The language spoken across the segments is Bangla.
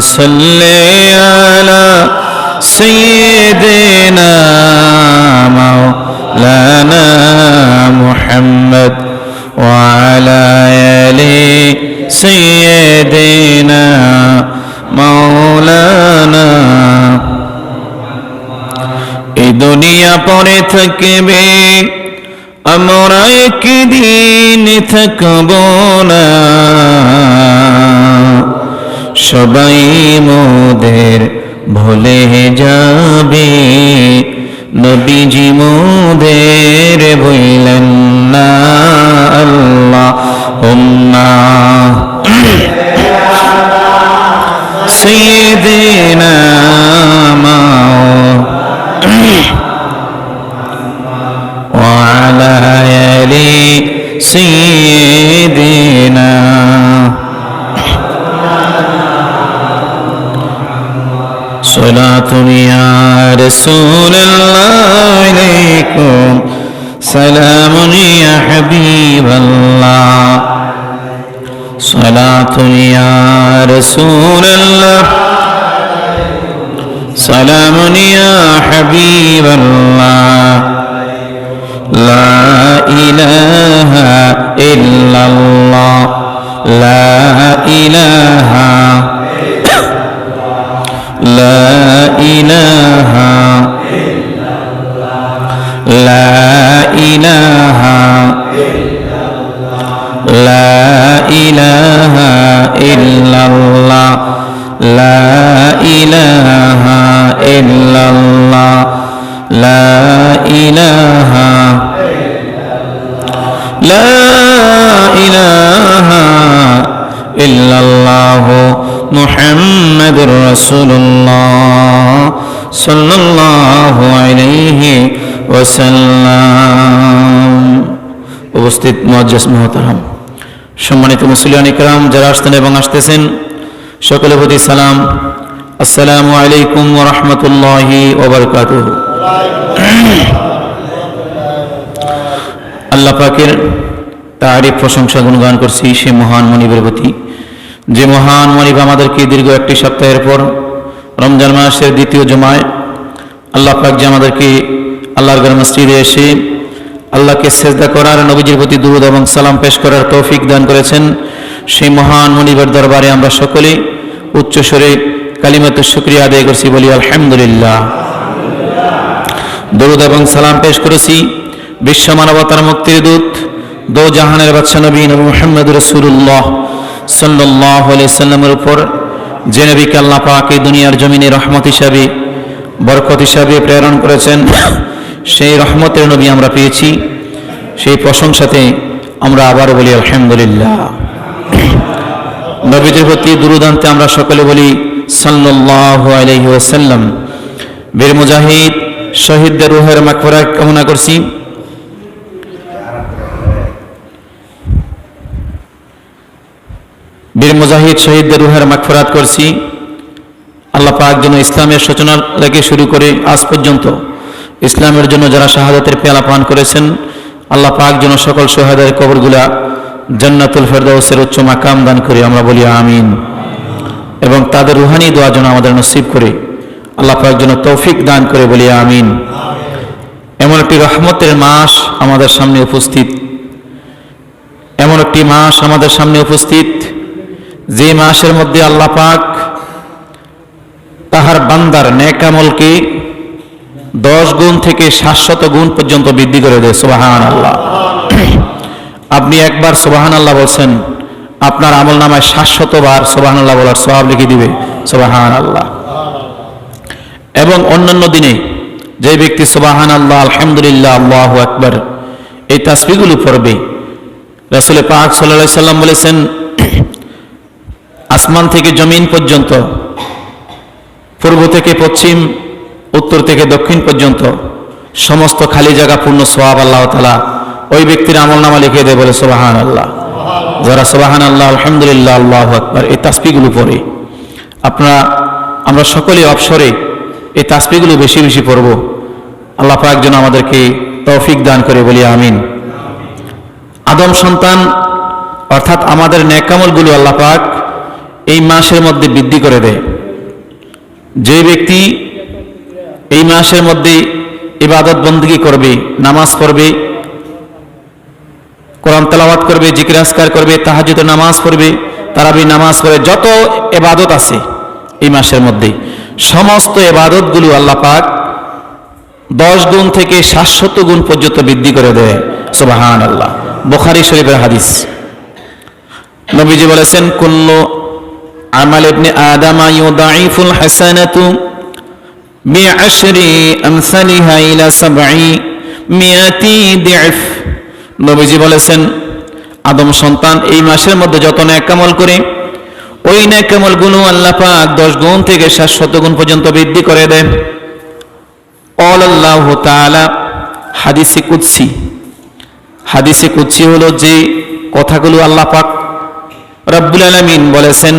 صل على سيدنا مولانا محمد وعلى آل سيدنا مولانا এই দুনিয়া পরে থাকবে আমরা একদিন থাকব না সবাই মোদের ভুলে যাবে নবীজি মোদের ভুলেন না আল্লাহুম্মা সাইয়্যিদিনা ওয়া আলা আলি সাইয়্যিদিনা صلاة يا رسول الله عليكم سلام يا حبيب الله صلاة يا رسول الله سلام يا حبيب الله لا إله إلا الله لا إله لا إله لا إله لا إله إلا الله لا إله إلا الله لا إله لا إله إلا الله محمد رسول الله صلى الله عليه وسلم উপস্থিত মুআজ্জাজ মুহতারাম সম্মানিত মুসলিয়ান ইকরাম যারা আসছেন এবং আসতেছেন সকলের প্রতি সালাম আসসালামু আলাইকুম ওয়া রাহমাতুল্লাহি ওয়া বারাকাতুহু আল্লাহ পাকের তারিফ প্রশংসা গুণগান করছি সেই মহান মনিবের প্রতি যে মহান মনিব আমাদেরকে দীর্ঘ একটি সপ্তাহের পর রমজান মাসের দ্বিতীয় জুমায় আল্লাহ পাক যে আমাদেরকে আল্লাহর ঘর মসজিদে এসে আল্লাহকে সেজদা করার নবীজির প্রতি দুরূদ এবং সালাম পেশ করার তৌফিক দান করেছেন সেই মহান মনিবের দরবারে আমরা সকলে উচ্চ স্বরে কালিমাতুশ শুকরিয়া আদায় করছি বলি আলহামদুলিল্লাহ দুরূদ এবং সালাম পেশ করেছি বিশ্ব মানবতার মুক্তির দূত দো জাহানের বাদশা নবী মুহাম্মদ রাসূলুল্লাহ সাল্লাল্লাহু আলাইহি সাল্লামের উপর যে নবীকে আল্লাহ পাক এই দুনিয়ার জমিনে রহমত হিসাবে বরকত হিসাবে প্রেরণ করেছেন সেই রহমতের নবী আমরা পেয়েছি সেই প্রশংসাতে আমরা আবার বলি আলহামদুলিল্লাহ নবীজির প্রতি দুরূদ আনতে আমরা সকলে বলি সাল্লাল্লাহু আলাইহি ওয়াসাল্লাম বীর মুজাহিদ শহীদদের রূহের মাগফিরাত কামনা করছি বীর মুজাহিদ শহীদদের রূহের মাগফিরাত করছি আল্লাহ পাক যেন ইসলামের সূচনা থেকে শুরু করে আজ পর্যন্ত ইসলামের জন্য যারা শাহাদাতের পেয়ালা পান করেছেন আল্লাহ পাক যেন সকল শহীদের কবরগুলা জান্নাতুল ফেরদাউসের উচ্চ মাকাম দান করে আমরা বলি আমিন এবং তাদের রুহানি দোয়া যেন আমাদের নসিব করে আল্লাহ পাক যেন তৌফিক দান করে বলি আমিন এমন একটি রহমতের মাস আমাদের সামনে উপস্থিত এমন একটি মাস আমাদের সামনে উপস্থিত যে মাসের মধ্যে আল্লাহ পাক তাহার বান্দার নেক আমলকে 10 গুণ থেকে 700 গুণ পর্যন্ত বৃদ্ধি করে দেয় সুবহানাল্লাহ আপনি একবার সুবহানাল্লাহ বলছেন আপনার আমলনামায় 700 বার সুবহানাল্লাহ বলার সওয়াব লিখে দিবে সুবহানাল্লাহ এবং অন্যান্য দিনে যে ব্যক্তি সুবহানাল্লাহ আলহামদুলিল্লাহ আল্লাহু আকবার এই তাসবিহগুলো পড়বে রাসূল পাক সাল্লাল্লাহু আলাইহি সাল্লাম বলেছেন আসমান থেকে জমিন পর্যন্ত পূর্ব থেকে পশ্চিম উত্তর থেকে দক্ষিণ পর্যন্ত সমস্ত খালি জায়গা পূর্ণ সওয়াব আল্লাহ তাআলা ওই ব্যক্তির আমলনামা লিখে দেয় বলে সুবহানাল্লাহ যারা সুবহানাল্লাহ আলহামদুলিল্লাহ আল্লাহু আকবার এই তাসবিহগুলো পড়ে আমরা সকলে অবসরে এই তাসবিহগুলো বেশি বেশি পড়ব আল্লাহ পাক যেন আমাদেরকে তৌফিক দান করে বলি আমিন আদম সন্তান অর্থাৎ আমাদের নেক আমলগুলো আল্লাহ পাক এই মাস মাসের মধ্যে বৃদ্ধি করে দেয়। যে ব্যক্তি এই মাসের মধ্যে ইবাদত বন্দেগী করবে, নামাজ পড়বে, কোরআন তেলাওয়াত করবে, জিকির আজকার করবে, তাহাজ্জুদের নামাজ পড়বে, তারাবি নামাজ পড়ে, যত ইবাদত আছে এই মাসের মধ্যে সমস্ত ইবাদতগুলো আল্লাহ পাক 10 গুণ থেকে 700 গুণ পর্যন্ত বৃদ্ধি করে দেয়। সুবহানাল্লাহ। বুখারী শরীফের হাদিস। নবীজি বলেছেন, কুল্লু আমাল ইবনে আদামা ইউদাইফুল হাসানাতু বিআশরি আমসালিহা ইলা 700 দি'ফ। নবীজি বলেছেন, আদম সন্তান এই মাসের মধ্যে যত নেক আমল করে, ওই নেক আমলগুলো আল্লাহ পাক 10 গুণ থেকে 700 গুণ পর্যন্ত বৃদ্ধি করে দেন। আল্লাহু তাআলা হাদিসে কুদসি। হাদিসে কুদসি হলো যে কথাগুলো আল্লাহ পাক রব্বুল আলামিন বলেছেন,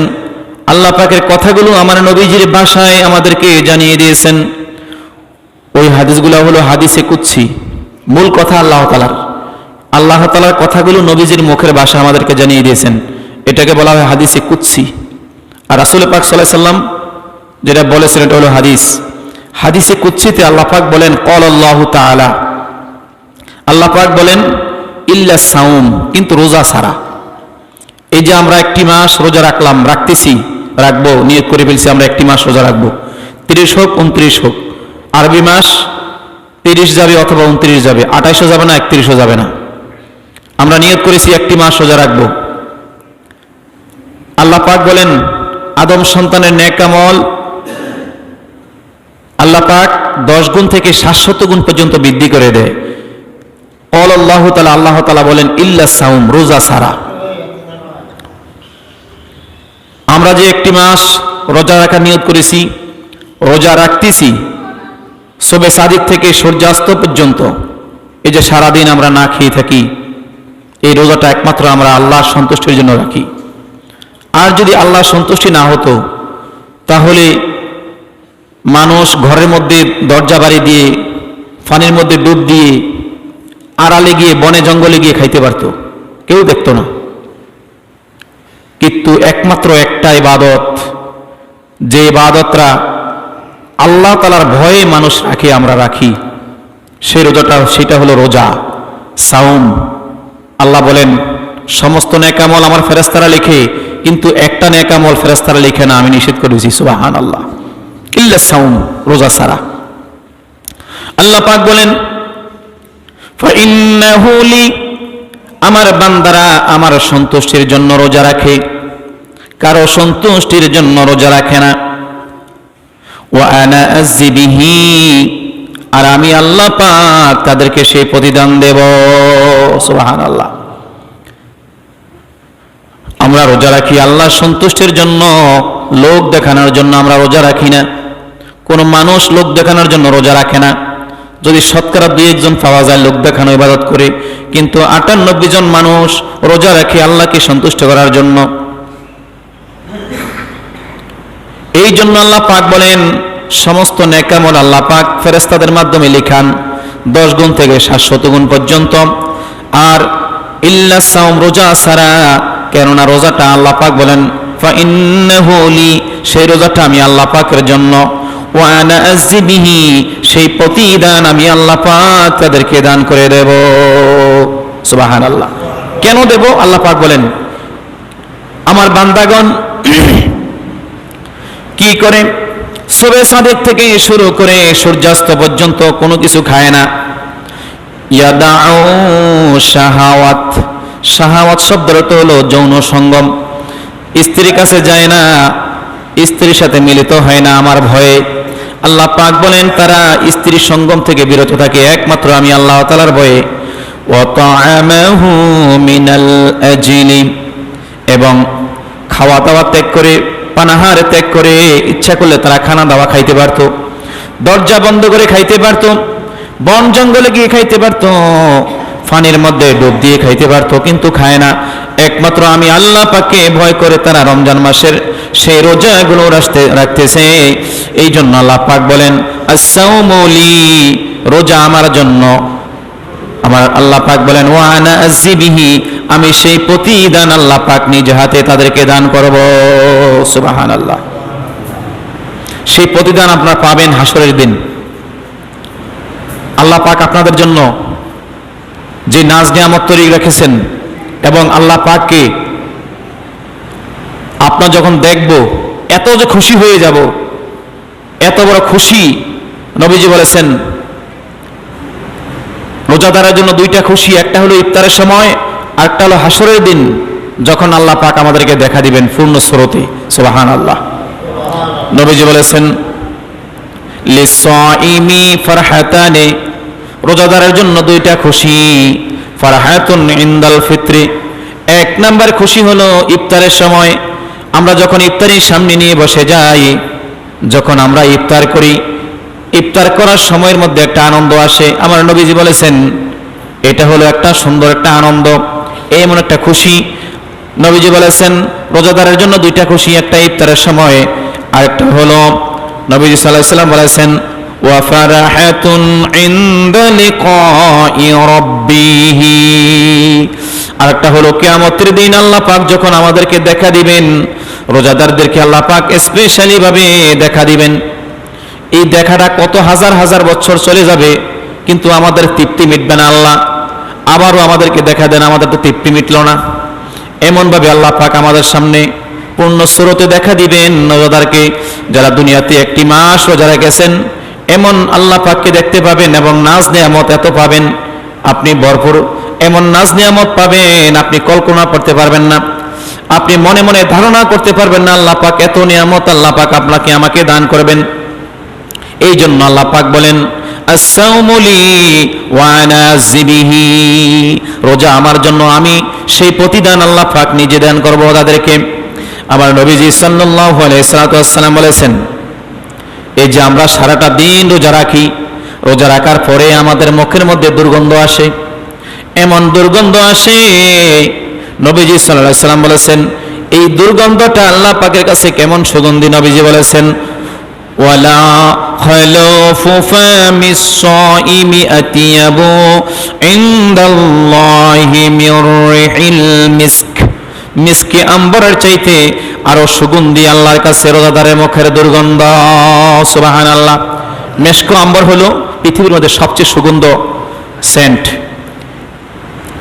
আল্লাহ পাকের কথাগুলো আমার নবীজির ভাষায় আমাদেরকে জানিয়ে দিয়েছেন। ওই হাদিসগুলো হলো হাদিসে কুদসি, মূল কথা আল্লাহ তাআলার। আল্লাহ তাআলার কথাগুলো নবীজির মুখের ভাষা আমাদেরকে জানিয়ে দিয়েছেন, এটাকে বলা হয় হাদিসে কুদসি। আর রাসূল পাক সাল্লাল্লাহু আলাইহি সাল্লাম যেটা বলেছেন এটা হলো হাদিস। হাদিসে কুদসিতে আল্লাহ পাক বলেন, ক্বাল আল্লাহু তাআলা, আল্লাহ পাক বলেন, ইল্লা সাওম, কিন্তু রোজা ছাড়া। এই যে আমরা একটি মাস রোজা রাখলাম, রাখবো, নিয়ত করে ফেলছি আমরা একটি মাস রোজা রাখবো, 30 হোক 29 হোক, আরবি মাস 30 যাবে অথবা 29 যাবে, 28ও যাবে না, 31ও যাবে না, আমরা নিয়ত করেছি একটি মাস রোজা রাখবো। আল্লাহ পাক বলেন, আদম সন্তানের নেক আমল আল্লাহ পাক 10 গুণ থেকে 700 গুণ পর্যন্ত বৃদ্ধি করে দেয়। আল্লাহ তাআলা, আল্লাহ তাআলা বলেন, ইল্লা সাওম, রোজা ছাড়া। আমরা যে একটি মাস রোজা রাখার নিয়ত করেছি, রোজা রাখতেছি শবে সাদিক থেকে সূর্যাস্ত পর্যন্ত, এই যে সারাদিন আমরা না খেয়ে থাকি, এই রোজাটা একমাত্র আমরা আল্লাহর সন্তুষ্টির জন্য রাখি। আর যদি আল্লাহর সন্তুষ্টি না হতো, তাহলে মানুষ ঘরের মধ্যে দরজা বাড়ি দিয়ে, পানির মধ্যে ডুব দিয়ে, আড়ালে গিয়ে, বনে জঙ্গলে গিয়ে খাইতে পারত, কেউ দেখতো না। কিন্তু একমাত্র একটা ইবাদত, যে ইবাদতটা আল্লাহ তাআলার ভয়ে মানুষ রাখে, আমরা রাখি, সেই রোজাটা, সেটা হলো রোজা, সাওম। আল্লাহ বলেন, সমস্ত নেক আমল আমার ফেরেশতারা লিখে, কিন্তু একটা নেক আমল ফেরেশতারা লিখে না, আমি নিষেধ করেছি। সুবহানাল্লাহ। ইল্লা সাওম, রোজা ছাড়া। আল্লাহ পাক বলেন, ফাইন্নাহু লি, আমার বান্দারা আমার সন্তুষ্টির জন্য রোজা রাখে, কারো সন্তুষ্টির জন্য রোজা রাখে না। ওয়া আনা আযজি বিহি, আর আমি আল্লাহ পাক তাদেরকে সেই প্রতিদান দেব। সুবহানাল্লাহ। আমরা রোজা রাখি আল্লাহর সন্তুষ্টির জন্য, লোক দেখানোর জন্য আমরা রোজা রাখি না। কোন মানুষ লোক দেখানোর জন্য রোজা রাখে না। যদি শতকরা 2-1 জন পাওয়া যায় লোক দেখানো ইবাদত করে, কিন্তু 98 জন মানুষ রোজা রাখে আল্লাহকে সন্তুষ্ট করার জন্য। এই জন্য আল্লাহ পাক বলেন, সমস্ত নেক আমল আল্লাহ পাক ফেরেশতাদের মাধ্যমে লিখান 10 গুণ থেকে 700 গুণ পর্যন্ত। আর ইল্লা সাওম, রোজা ছাড়া, কেননা রোজাটা আল্লাহ পাক বলেন, ফাইন্নাহু লি, সেই রোজাটা আমি আল্লাহ পাকের জন্য। ওয়া আনা আযজি বিহি, সেই প্রতিদান আমি আল্লাহ পাক তাদেরকে দান করে দেব। সুবহানাল্লাহ। কেন দেব? আল্লাহ পাক বলেন, আমার বান্দাগণ কি করে শবে সাদিক থেকে শুরু করে সূর্যাস্ত পর্যন্ত কোনো কিছু খায় না। ইয়াদাউ শাহাওয়াত, শাহাওয়াত শব্দের অর্থ হলো যৌন সঙ্গম। স্ত্রীর কাছে যায় না, স্ত্রীর সাথে মিলিত হয় না আমার ভয়ে। আল্লাহ পাক বলেন, তারা স্ত্রীর সঙ্গম থেকে বিরত থাকে একমাত্র আমি আল্লাহ তাআলার ভয়ে। ওয়া তা'আমাহু মিনাল আজলি, এবং খাওয়া দাওয়া ত্যাগ করে, পানাহার ত্যাগ করে, ইচ্ছা করলে তারা খানা দাওয়া খাইতে পারত, দরজা বন্ধ করে খাইতে পারত, বন জঙ্গলে গিয়ে খাইতে পারত, পানির মধ্যে ডুব দিয়ে খাইতে পারত, কিন্তু খায় না। একমাত্র আমি আল্লাহ পাককে ভয় করে তারা রমজান মাসের সেই রোজাগুলো রাখতেছে। এই জন্য আল্লাহ পাক বলেন, আস-সাওমু লি, রোজা আমার জন্য। আমার আল্লাহ পাক বলেন, ওয়া আনা আযজি বিহি, আমি সেই প্রতিদান আল্লাহ পাক নিজ হাতে তাদেরকে দান করব। সুবহানাল্লাহ। সেই প্রতিদান আপনারা পাবেন হাসরের দিন। আল্লাহ পাক আপনাদের জন্য যে নাজ নিয়ামত তৈরি রেখেছেন, এবং আল্লাহ পাককে আপনার যখন দেখব এত যে খুশি হয়ে যাব, এত বড় খুশি। নবীজি বলেছেন রোজাদারের জন্য দুইটা খুশি, একটা হলো ইফতারের সময়, আর একটা হলো হাসরের দিন যখন আল্লাহ পাক আমাদেরকে দেখা দিবেন পূর্ণ স্রোতে। সুবহানাল্লাহ। নবীজি বলেছেন লিসাইমি ফারহাতানি, রোজাদারের জন্য দুইটা খুশি। ফারহাতুন ইনদাল ফিত্রি, এক নাম্বার খুশি হলো ইফতারের সময়। আমরা যখন ইফতারির সামনে নিয়ে বসে যাই, যখন আমরা ইফতার করি, ইফতার করার সময়ের মধ্যে একটা আনন্দ আসে। আমার নবীজি বলেছেন এটা হলো একটা সুন্দর একটা আনন্দ, এমন একটা খুশি। নবীজি বলেছেন রোজাদারের জন্য দুইটা খুশি, একটা ইফতারের সময়, আর একটা হলো নবীজি সাল্লাল্লাহু আলাইহি ওয়াসাল্লাম বলেছেন ওয়া ফারাহাতুন ইনদা লিকাই রাব্বিহি, আর একটা হলো কিয়ামতের দিন আল্লাহ পাক যখন আমাদেরকে দেখা দিবেন, রোজাদারদেরকে আল্লাহ পাক স্পেশালি ভাবে দেখা দিবেন। এই দেখাটা কত হাজার হাজার বছর চলে যাবে, কিন্তু আমাদের তৃপ্তি মিটবে না। আল্লাহ আবারও আমাদেরকে দেখা দেন, আমাদের তো তৃপ্তি মিটল না। এমন ভাবে আল্লাহ পাক আমাদের সামনে পূর্ণ স্রোতে দেখা দিবেন রোজাদারকে, যারা দুনিয়াতে একটি মাস রোজা রেখেছেন, এমন আল্লাহ পাককে দেখতে পাবেন, এবং নাজ নিয়ামত এত পাবেন আপনি ভরপুর, এমন নাজ নিয়ামত পাবেন আপনি কল্পনা করতে পারবেন না, আপনি মনে মনে ধারণা করতে পারবেন না আল্লাহ পাক এত নিয়ামত আল্লাহ পাক আপনাকে আমাকে দান করবেন। এই জন্য আল্লাহ পাক বলেন আস-সাওমু লি ওয়া আনা আজজি বিহি, রোজা আমার জন্য, আমি সেই প্রতিদান আল্লাহ পাক নিজে দান করব তাদেরকে। আমার নবীজি সাল্লাল্লাহু আলাইহি ওয়াসাল্লাম বলেছেন এই যে আমরা সারাটা দিন রোজা রাখি, রোজা রাখার পরে আমাদের মুখের মধ্যে দুর্গন্ধ আসে, এমন দুর্গন্ধ আসে, নবীজি সাল্লাল্লাহু আলাইহি ওয়াসাল্লাম বলেছেন এই দুর্গন্ধটা আল্লাহ পাকের কাছে কেমন সুগন্ধি। নবীজি বলেছেন ওয়ালা খালাফু ফামিস সাইমি আতিয়াবু ইনদাল্লাহি মির রিহিল মিস্ক, মিসকে আম্বরের চাইতে আরো সুগন্ধি আল্লাহর কাছে রোজাদারের মুখের দুর্গন্ধ। সুবহানাল্লাহ। মিস্ক আম্বর হলো পৃথিবীর মধ্যে সবচেয়ে সুগন্ধ সেন্ট।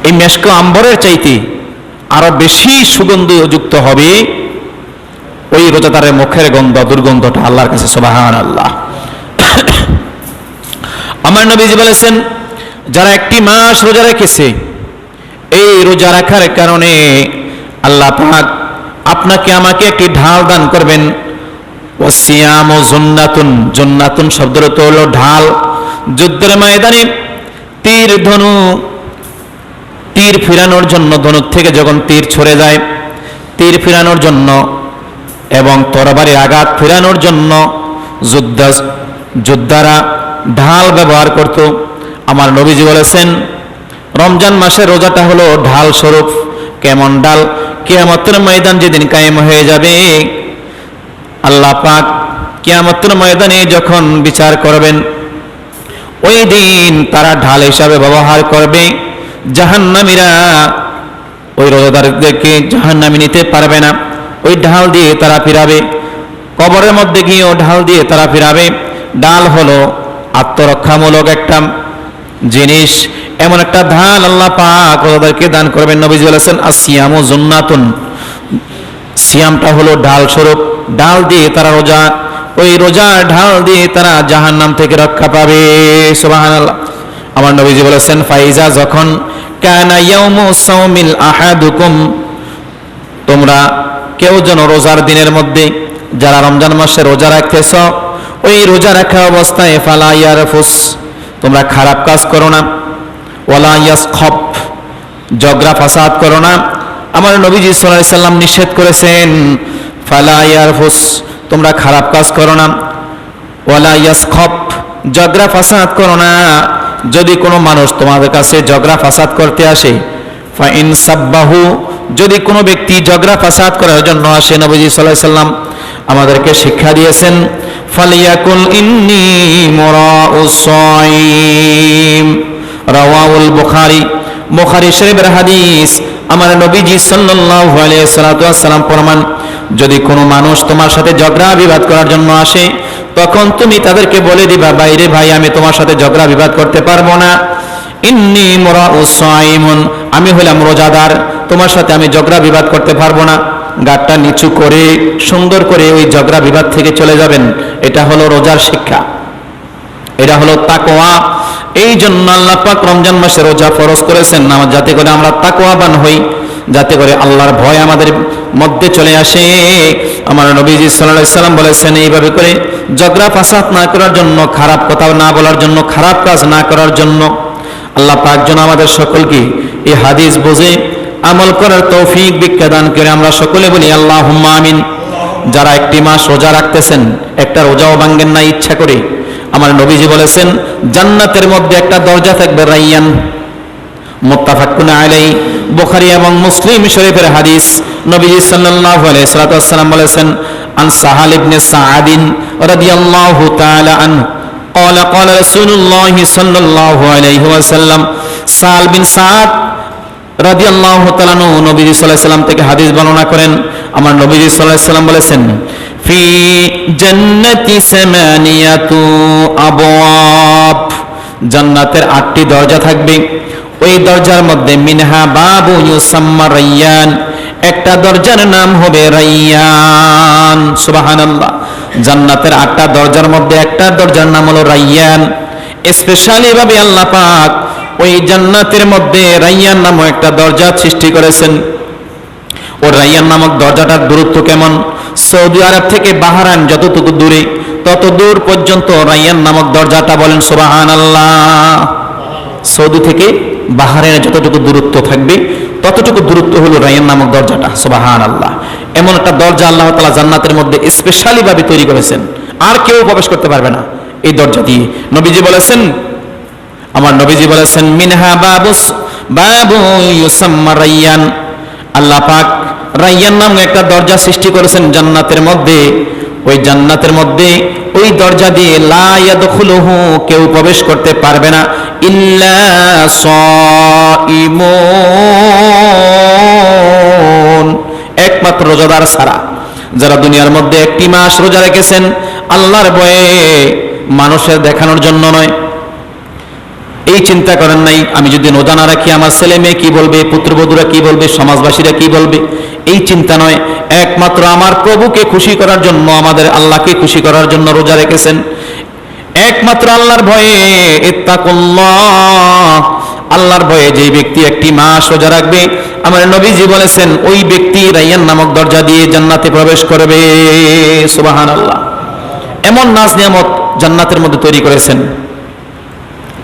এই মিস্ক আম্বরের চাইতে আরো বেশি সুগন্ধযুক্ত হবে ওই রোজাদারের মুখের গন্ধ, দুর্গন্ধটা আল্লাহর কাছে। সুবহানাল্লাহ। আমার নবীজি বলেছেন যারা একটি মাস রোজা রেখেছে, এই রোজা রাখার কারণে আল্লাহ পাক আপনাকে আমাকে একটি ঢাল দান করবেন। ওয়াসিয়ামু জুন্নাতুন, জুন্নাতুন শব্দের অর্থ হলো ঢাল। যুদ্ধের ময়দানে তীর ধনু, তীর ফিরানোর জন্য, ধনুক থেকে যখন তীর ছড়ে যায়, তীর ফিরানোর জন্য এবং তরবারির আঘাত ফিরানোর জন্য যোদ্ধারা ঢাল ব্যবহার করত। আমার নবীজি বলেছেন রমজান মাসের রোজাটা হলো ঢাল স্বরূপ। কেমন ঢাল? কিয়ামতের ময়দান যেদিন কায়েম হয়ে যাবে, আল্লাহ পাক কিয়ামতের ময়দানে যখন বিচার করবেন, ওই দিন তারা ঢাল হিসাবে ব্যবহার করবে। জাহান্নামীরা ওই রোজাদারদেরকে জাহান্নামে নিতে পারবে না, ওই ঢাল দিয়ে তারা ফিরাবে। কবরের মধ্যে গিয়েও ঢাল দিয়ে তারা ফিরাবে। ঢাল হলো আত্মরক্ষামূলক একটা জিনিস, এমন একটা ঢাল আল্লাহ পাক রোজাদারকে দান করবেন। নবীজি বলেছেন আসিয়ামু জুন্নাতুন, সিয়ামটা হলো ঢাল স্বরূপ। ঢাল দিয়ে তারা রোজা, ওই রোজার ঢাল দিয়ে তারা জাহান্নাম থেকে রক্ষা পাবে। সুবহানাল্লাহ। আমার নবীজি বলেছেন ফাইজা, যখন কানা ইয়াউমু সাওমিল আহাদুকুম, তোমরা কেউ যেন রোজার দিনের মধ্যে, যারা রমজান মাসে রোজা রাখতেছ, ওই রোজা রাখা অবস্থায় ফালা ইয়ারফুস, তোমরা খারাপ কাজ করো না। ওয়ালা ইয়াসখব, ঝগড়া ফাসাদ করো না। আমার নবীজি সাল্লাল্লাহু আলাইহি সাল্লাম নিষেধ করেছেন ফালা ইয়ারফুস, তোমরা খারাপ কাজ করো না। ওয়ালা ইয়াসখব, ঝগড়া ফাসাদ করো না। যদি কোনো মানুষ তোমাদের কাছে ঝগড়া ফাসাদ করতে আসে, ফাইন সাব্বাহু, যদি কোনো ব্যক্তি ঝগড়া ফাসাদ করার জন্য আসে, নবীজি সাল্লাল্লাহু আলাইহি সাল্লাম আমাদেরকে শিক্ষা দিয়েছেন ফালিয়াকুল ইন্নী মুরাউস সাইম, রাওয়াহুল বুখারী, বুখারী শরীফের হাদিস। আমার নবীজি সাল্লাল্লাহু আলাইহি ওয়াসাল্লাম ফরমান যদি কোনো মানুষ তোমার সাথে ঝগড়া বিবাদ করার জন্য আসে, তখন তুমি তাদেরকে বলে দিবা, বাইরে ভাই আমি তোমার সাথে ঝগড়া বিবাদ করতে পারবো না, ইন্নী মুরাউস সাইমুন, আমি হলাম রোজাদার, তোমার সাথে আমি ঝগড়া বিবাদ করতে পারবো না। গাটটা নিচু করে সুন্দর করে ওই ঝগড়া বিবাদ থেকে চলে যাবেন। এটা হলো রোজার শিক্ষা, এটা হলো তাকওয়া। এই জন্য আল্লাহ পাক রমজান মাসে রোজা ফরজ করেছেন, যাতে করে আমরা তাকওয়াবান হই, যাতে করে আল্লাহর ভয় আমাদের মধ্যে চলে আসে। আমার নবীজি সাল্লাল্লাহু আলাইহি সাল্লাম বলেছেন, এইভাবে করে ঝগড়া ফাসাদ না করার জন্য, খারাপ কথা না বলার জন্য, খারাপ কাজ না করার জন্য। আল্লাহ পাক যেন আমাদের সকলকে এই হাদিস বুঝে আমল করার তৌফিক ভিক্ষা দান করে। আমরা সকলে বলি আল্লাহুম্মা আমিন। যারা একটি মাস রোজা রাখতেছেন, একটা রোজাও ভাঙেন না ইচ্ছা করে, আমার নবীজি বলেছেন জান্নাতের মধ্যে একটা দরজা থাকবে রাইয়ান, মুত্তাফাকুন আলাইহি, বুখারী এবং মুসলিম শরীফের হাদিস। নবীজি সাল্লাল্লাহু আলাইহি ওয়াসাল্লাম বলেছেন, আন সাহাল ইবনে সাআদিন রাদিয়াল্লাহু তাআলা আনহু قال قال رسول الله صلى الله عليه وسلم, সাল বিন সাদ রাদিয়াল্লাহু তাআলা নবীজি সাল্লাল্লাহু আলাইহি ওয়াসাল্লাম থেকে হাদিস বর্ণনা করেন। আমার নবীজি সাল্লাল্লাহু আলাইহি ওয়াসাল্লাম বলেছেন, ফি জান্নাতি সামানিয়াতু আবওয়াব, জান্নাতের 8টি দরজা থাকবে। ওই দরজার মধ্যে মিনহা বাবু ইউসাম্মা রাইয়ান, একটা দরজার নাম হবে রাইয়ান। সুবহানাল্লাহ। জান্নাতের 8টা দরজার মধ্যে একটা দরজার নাম হলো রাইয়ান। স্পেশালি ভাবে আল্লাহ পাক ওই জান্নাতের মধ্যে রাইয়ান নামক একটা দরজা সৃষ্টি করেছেন। ও রাইয়ান নামক দরজাটার দূরত্ব কেমন? সৌদি আরব থেকে বাহরাইন যতটুকু দূরে, তত দূর পর্যন্ত রাইয়ান নামক দরজাটা। বলেন সুবহানাল্লাহ। সৌদি থেকে বাহরাইনে যতটুকু দূরত্ব থাকবে, ততটুকু দূরত্ব হলো রাইয়ান নামক দরজাটা। সুবহানাল্লাহ। এমন একটা দরজা আল্লাহ তাআলা জান্নাতের মধ্যে স্পেশালি ভাবে তৈরি করেছেন, আর কেউ প্রবেশ করতে পারবে না এই দরজা দিয়ে। নবীজি বলেছেন, আমার নবীজি বলেছেন, মিনহা বাবু ইউসাম্মা রাইয়ান, আল্লাহ পাক রাইয়ান নামক একটা দরজা সৃষ্টি করেছেন জান্নাতের মধ্যে। ওই জান্নাতের মধ্যে ওই দরজা দিয়ে লা ইয়াদখুলুহু, কেউ প্রবেশ করতে পারবে না, ইল্লা সাইমুন, একমাত্র রোজাদার ছাড়া। যারা দুনিয়ার মধ্যে একটি মাস রোজা রেখেছেন আল্লাহর ভয়ে, মানুষের দেখানোর জন্য নয়। এই চিন্তা করেন নাই আমি যদি রোজা না রাখি আমার ছেলে মেয়ে কি বলবে, পুত্রবধূরা কি বলবে, সমাজবাসীরা কি বলবে, এই চিন্তা নয়। একমাত্র আমার প্রভুকে খুশি করার জন্য, আমাদের আল্লাহকে খুশি করার জন্য রোজা রেখেছেন। একমাত্র আল্লাহর ভয়ে, ইত্তাকুল্লাহ, আল্লাহর ভয়ে যে ব্যক্তি একটি মাস রোজা রাখবে, আমার নবীজি বলেছেন ওই ব্যক্তি রাইয়ান নামক দরজা দিয়ে জান্নাতে প্রবেশ করবে। সুবহানাল্লাহ। এমন নাজ নিয়ামত জান্নাতের মধ্যে তৈরি করেছেন।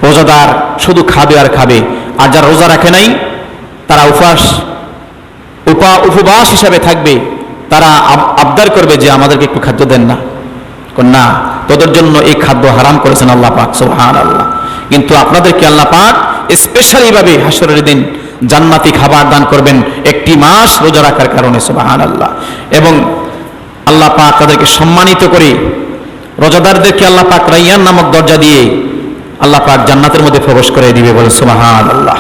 রোজাদার শুধু খাবে আর খাবে, আর যারা রোজা রাখে নাই তারা উপবাস হিসাবে থাকবে। তারা আবদার করবে যে আমাদেরকে একটু খাদ্য দেন না, না, তোদের জন্য এই খাদ্য হারাম করেছেন আল্লাহ পাক। সুবহানাল্লাহ। কিন্তু আপনাদেরকে আল্লাহ পাক স্পেশালি ভাবে হাসরের দিন জান্নাতি খাবার দান করবেন একটি মাস রোজা রাখার কারণে। সুবহানাল্লাহ। এবং আল্লাহ পাক তাদেরকে সম্মানিত করে, রোজাদারদেরকে আল্লাহ পাক রাইয়ান নামক দরজা দিয়ে আল্লাহ পাক জান্নাতের মধ্যে প্রবেশ করে দিবে। বলে সুবহানাল্লাহ।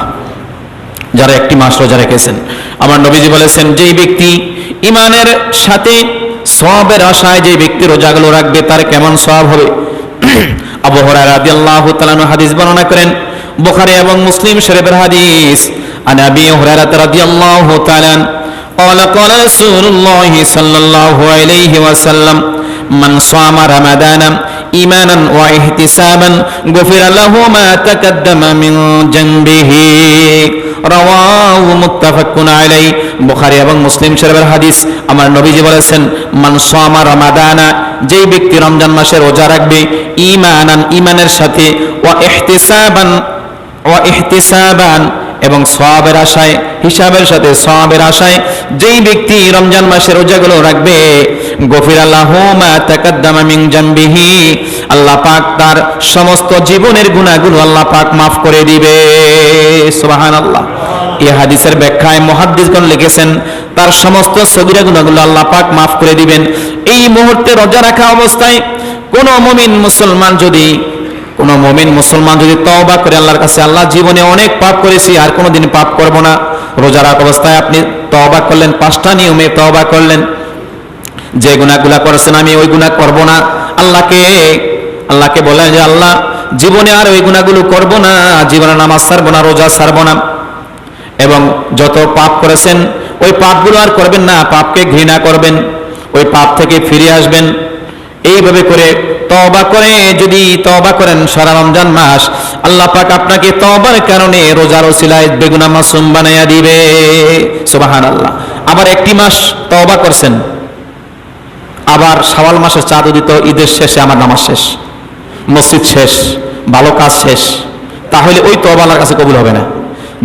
যারা একটি মাস রোজা রেখেছেন, আমার নবীজি বলেছেন যেই ব্যক্তি ঈমানের সাথে সওয়াবের আশায় যে ব্যক্তি রোজাগুলো রাখবে তার কেমন সওয়াব হবে। আবু হুরায়রা রাদিয়াল্লাহু তাআলা হাদিস বর্ণনা করেন, বুখারী এবং মুসলিম শরীফের হাদিস। আন আবি হুরায়রা রাদিয়াল্লাহু তাআলা قال قال رسول الله صلى الله عليه وسلم من صام رمضان إيمانا واحتسابا غفر له ما تقدم من ذنبه رواه متفق عليه। বুখারী এবং মুসলিম শরীফের হাদিস। আমার নবীজি বলেছেন, মান সামা রমাদানা, যেই ব্যক্তি রমজান মাসে রোজা রাখবে, ঈমানান, ঈমানের সাথে, ওয়া ইহতিসাবান, এবং সওয়াবের আশায়, হিসাবের সাথে সওয়াবের আশায় যেই ব্যক্তি রমজান মাসে রোজাগুলো রাখবে, গফিরা লাহু মা তাকাদ্দামা মিন জামবিহি, আল্লাহ পাক তার সমস্ত জীবনের গুনাহগুলো আল্লাহ পাক মাফ করে দিবে। সুবহানাল্লাহ। এই হাদিসের ব্যাখ্যায় মুহাদ্দিসগণ লিখেছেন, তার সমস্ত সগীরা গুনাহগুলো আল্লাহ পাক মাফ করে দিবেন। এই মুহূর্তে রোজা রাখা অবস্থায় কোন মুমিন মুসলমান যদি তওবা করে আল্লাহর কাছে, আল্লাহ জীবনে অনেক পাপ করেছি, আর কোনোদিন পাপ করব না, রোজা রাখা অবস্থায় আপনি তওবা করলেন, 5টা নিয়মে তওবা করলেন, যে গুনাহগুলা করেছেন আমি ওই গুনাহ করব না, আল্লাহকে বলেন যে আল্লাহ জীবনে আর ওই গুনাহগুলো করব না, জীবনে নামাজ ছাড়বো না, রোজা ছাড়বো না, এবং যত পাপ করেছেন ওই পাপগুলো আর করবেন না, পাপকে ঘৃণা করবেন, ওই পাপ থেকে ফিরে আসবেন। এইভাবে করে তওবা করে যদি তওবা করেন সারা রমজান মাস, আল্লাহ পাক আপনাকে তওবার কারণে রোজার ওসিলায় বেগুনাহ মাসুম বানাইয়া দিবে। সুবহানাল্লাহ। আবার একটি মাস তওবা করছেন, আবার শাওয়াল মাসের চাঁদ উদিত, ঈদের শেষে আমার নামাজ শেষ, মসজিদ শেষ, ভালো কাজ শেষ, তাহলে ওই তওবা আল্লাহর কাছে কবুল হবে না।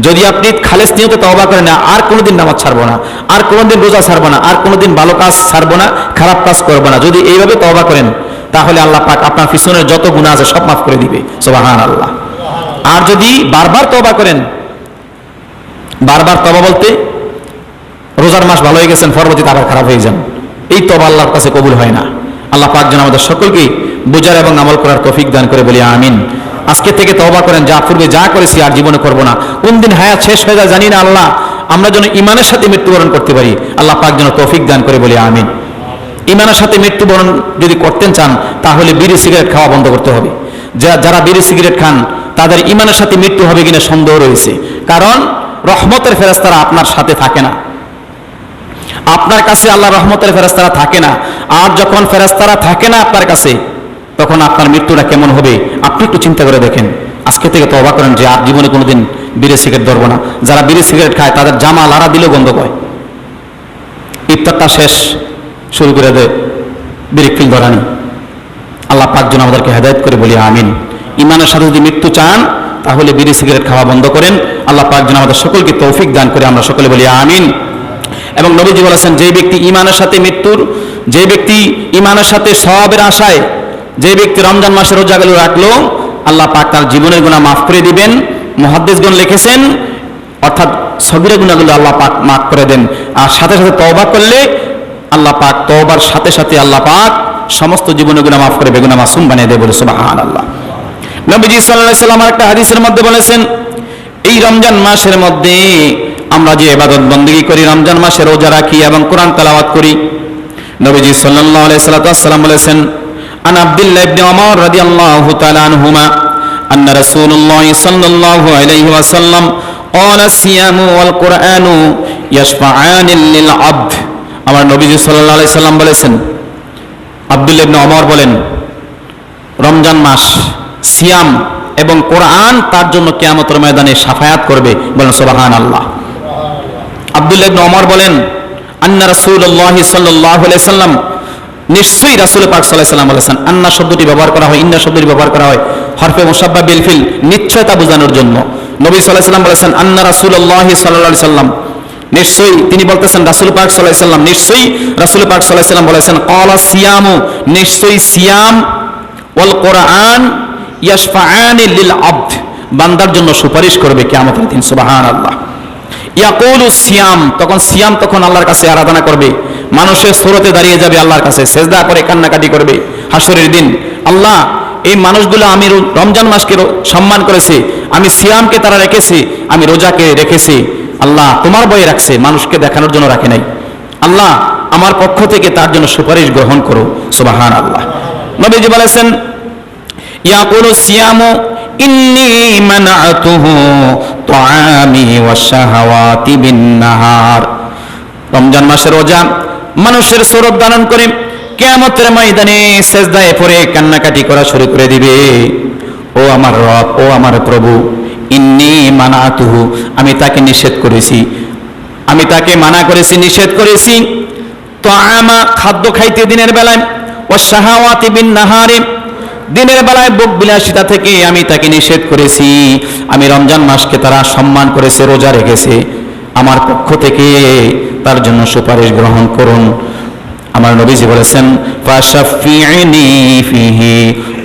যদি আপনি খালেস নিয়তে তওবা করেন না, আর কোনোদিন নামাজ ছাড়বো না, আর কোনোদিন রোজা ছাড়বো না, আর কোনোদিন ভালো কাজ ছাড়বো না, খারাপ কাজ করবো না, যদি এইভাবে তওবা করেন, তাহলে আল্লাহ পাক আপনার পিছনের যত গুনাহ আছে সব মাফ করে দিবে। সুবহানাল্লাহ। আর যদি বারবার তওবা করেন, বারবার তওবা বলতে রোজার মাস ভালো হয়ে গেছেন, পরবর্তীতে আবার খারাপ হয়ে যান, এই তওবা আল্লাহর কাছে কবুল হয় না। আল্লাহ পাক যেন আমাদের সকলকে বুঝার এবং আমল করার তৌফিক দান করে, বলি আমিন। আজকে থেকে তওবা করেন, যা পূর্বে যা করেছি আর জীবনে করব না। কোন দিন হায়াত শেষ হয়ে যায় জানি না, আল্লাহ আমরা যেন ঈমানের সাথে মৃত্যুবরণ করতে পারি, আল্লাহ পাক যেন তৌফিক দান করে, বলি আমিন। ঈমানের সাথে মৃত্যুবরণ যদি করতে চান, তাহলে বিড়ি সিগারেট খাওয়া বন্ধ করতে হবে। যারা বিড়ি সিগারেট খান তাদের ঈমানের সাথে মৃত্যু হবে কিনা সন্দেহ রয়েছে, কারণ রহমতের ফেরেশতারা আপনার সাথে থাকে না, আপনার কাছে আল্লাহ রহমতের ফেরেশতারা থাকে না। আর যখন ফেরেশতারা থাকে না আপনার কাছে, তখন আপনার মৃত্যুটা কেমন হবে আপনি একটু চিন্তা করে দেখেন। আজকে থেকে তওবা করেন যে আর জীবনে কোনোদিন বিড়ি সিগারেট ধরবো না। যারা বিড়ি সিগারেট খায় তাদের জামা লাড়া দিলেও গন্ধ পায়, ইফতারটা শেষ শুরু করে দেয় বিড়ি ফিল ধরানি। আল্লাহ পাক যেন আমাদেরকে হেদায়েত করে, বলি আমিন। ঈমানের সাথে যদি মৃত্যু চান, তাহলে বিড়ি সিগারেট খাওয়া বন্ধ করেন। আল্লাহ পাক যেন আমাদের সকলকে তৌফিক দান করে, আমরা সকলে বলি আমিন। এবং নবীজি বলেছেন, যে ব্যক্তি ঈমানের সাথে মৃত্যুর, যে ব্যক্তি ঈমানের সাথে সওয়াবের আশায় যে ব্যক্তি রমজান মাসের রোজাগুলো রাখলো, আল্লাহ পাক তার জীবনের গুনাহ মাফ করে দিবেন। মুহাদ্দিসগণ লিখেছেন, অর্থাৎ সগীরা গুনাহগুলো আল্লাহ পাক মাফ করে দেন। আর সাথে সাথে তওবা করলে আল্লাহ পাক তওবার সাথে সাথে আল্লাহ পাক সমস্ত জীবনের গুনাহ মাফ করে বেগুনাহ মাসুম বানিয়ে দেয়, বলে সুবহানাল্লাহ। নবীজি সাল্লাল্লাহু আলাইহি ওয়াসাল্লাম একটা হাদিসের মধ্যে বলেছেন, এই রমজান মাসের মধ্যে আমরা যে ইবাদত বندگی করি, রমজান মাসে রোজা রাখি এবং কোরআন তেলাওয়াত করি, নবীজি সাল্লাল্লাহু আলাইহি ওয়াসাল্লাম বলেছেন, আন আব্দুল্লাহ ইবনে ওমর রাদিয়াল্লাহু তাআলা আনহুমা আন্না রাসূলুল্লাহ সাল্লাল্লাহু আলাইহি ওয়াসাল্লাম ক্বালা সিয়ামু ওয়াল কুরআনু ইয়াশফাআনি লিল আবদ। আমার নবীজি সাল্লাল্লাহু আলাইহি ওয়াসাল্লাম বলেছেন, আব্দুল্লাহ ইবনে ওমর বলেন, রমজান মাস, সিয়াম এবং কোরআন তার জন্য কিয়ামতের ময়দানে শাফায়াত করবে, বলেন সুবহানাল্লাহ। আব্দুল্লাহ ইবনে ওমর বলেন, আন্না রাসূলুল্লাহ সাল্লাল্লাহু আলাইহি ওয়াসাল্লাম, নিশ্চয়ই রাসূল পাক সাল্লাল্লাহু আলাইহি ওয়াসাল্লাম বলেছেন। আন্না শব্দটি ব্যবহার করা হয়, ইন্না শব্দটি ব্যবহার করা হয় হরফে মুশাব্বা বিল ফিল, নিশ্চয়তা বোঝানোর জন্য। নবী সাল্লাল্লাহু আলাইহি ওয়াসাল্লাম বলেছেন, আন্না রাসূলুল্লাহ সাল্লাল্লাহু আলাইহি ওয়াসাল্লাম, নিশ্চয়ই, তিনি বলতেছেন রাসূল পাক সাল্লাল্লাহু আলাইহি ওয়াসাল্লাম, নিশ্চয়ই রাসূল পাক সাল্লাল্লাহু আলাইহি ওয়াসাল্লাম বলেছেন, ক্বালা সিয়ামু, নিশ্চয়ই সিয়াম, ওয়াল কোরআন ইয়াশফাআনি লিল আবদ, বান্দার জন্য সুপারিশ করবে কিয়ামতের দিন। সুবহানাল্লাহ। ইয়াকুলু সিয়াম, তখন সিয়াম তখন আল্লাহর কাছে আরাধনা করবে, মানুষের সুরতে দাঁড়িয়ে যাবে আল্লাহর কাছে, সেজদা করে কান্নাকাটি করবে হাসরের দিন। আল্লাহ, এই মানুষগুলো আমি রমজান মাসকে সম্মান করেছে, আমি সিয়ামকে তারা রেখেছে, আমি রোজাকে রেখেছি, আল্লাহ তোমার ভয়ে রাখছে, মানুষকে দেখানোর জন্য রাখে নাই। আল্লাহ আমার পক্ষ থেকে তার জন্য সুপারিশ গ্রহণ করো। সুবহানাল্লাহ। নবীজি বলেছেন, ইয়াকুলু সিয়ামু ইন্নী মানাতুহু তাআমি ওয়াশ শাহাওয়াতি বিন নাহার। রমজান মাসের রোজা মানুষের সুরত ধারণ করে কিয়ামতের ময়দানে সেজদায় পড়ে কান্নাকাটি করা শুরু করে দিবে, ও আমার রব, ও আমার প্রভু, ইন্নী মানাতুহু, আমি তাকে নিষেধ করেছি, আমি তাকে মানা করেছি, নিষেধ করেছি, তাআমা, খাদ্য খাইতে দিনের বেলায়, ওয়াশ শাহাওয়াতি বিন নাহারে, দিনের বেলায় ভোগ বিলাসিতা থেকে আমি তাকে নিষেধ করেছি। আমি রমজান মাসকে তারা সম্মান করেছে, রোজা রেখেছে, আমার পক্ষ থেকে তার জন্য সুপারিশ গ্রহণ করুন। আমার নবীজি বলেছেন, ফাশাফিনি ফিহি,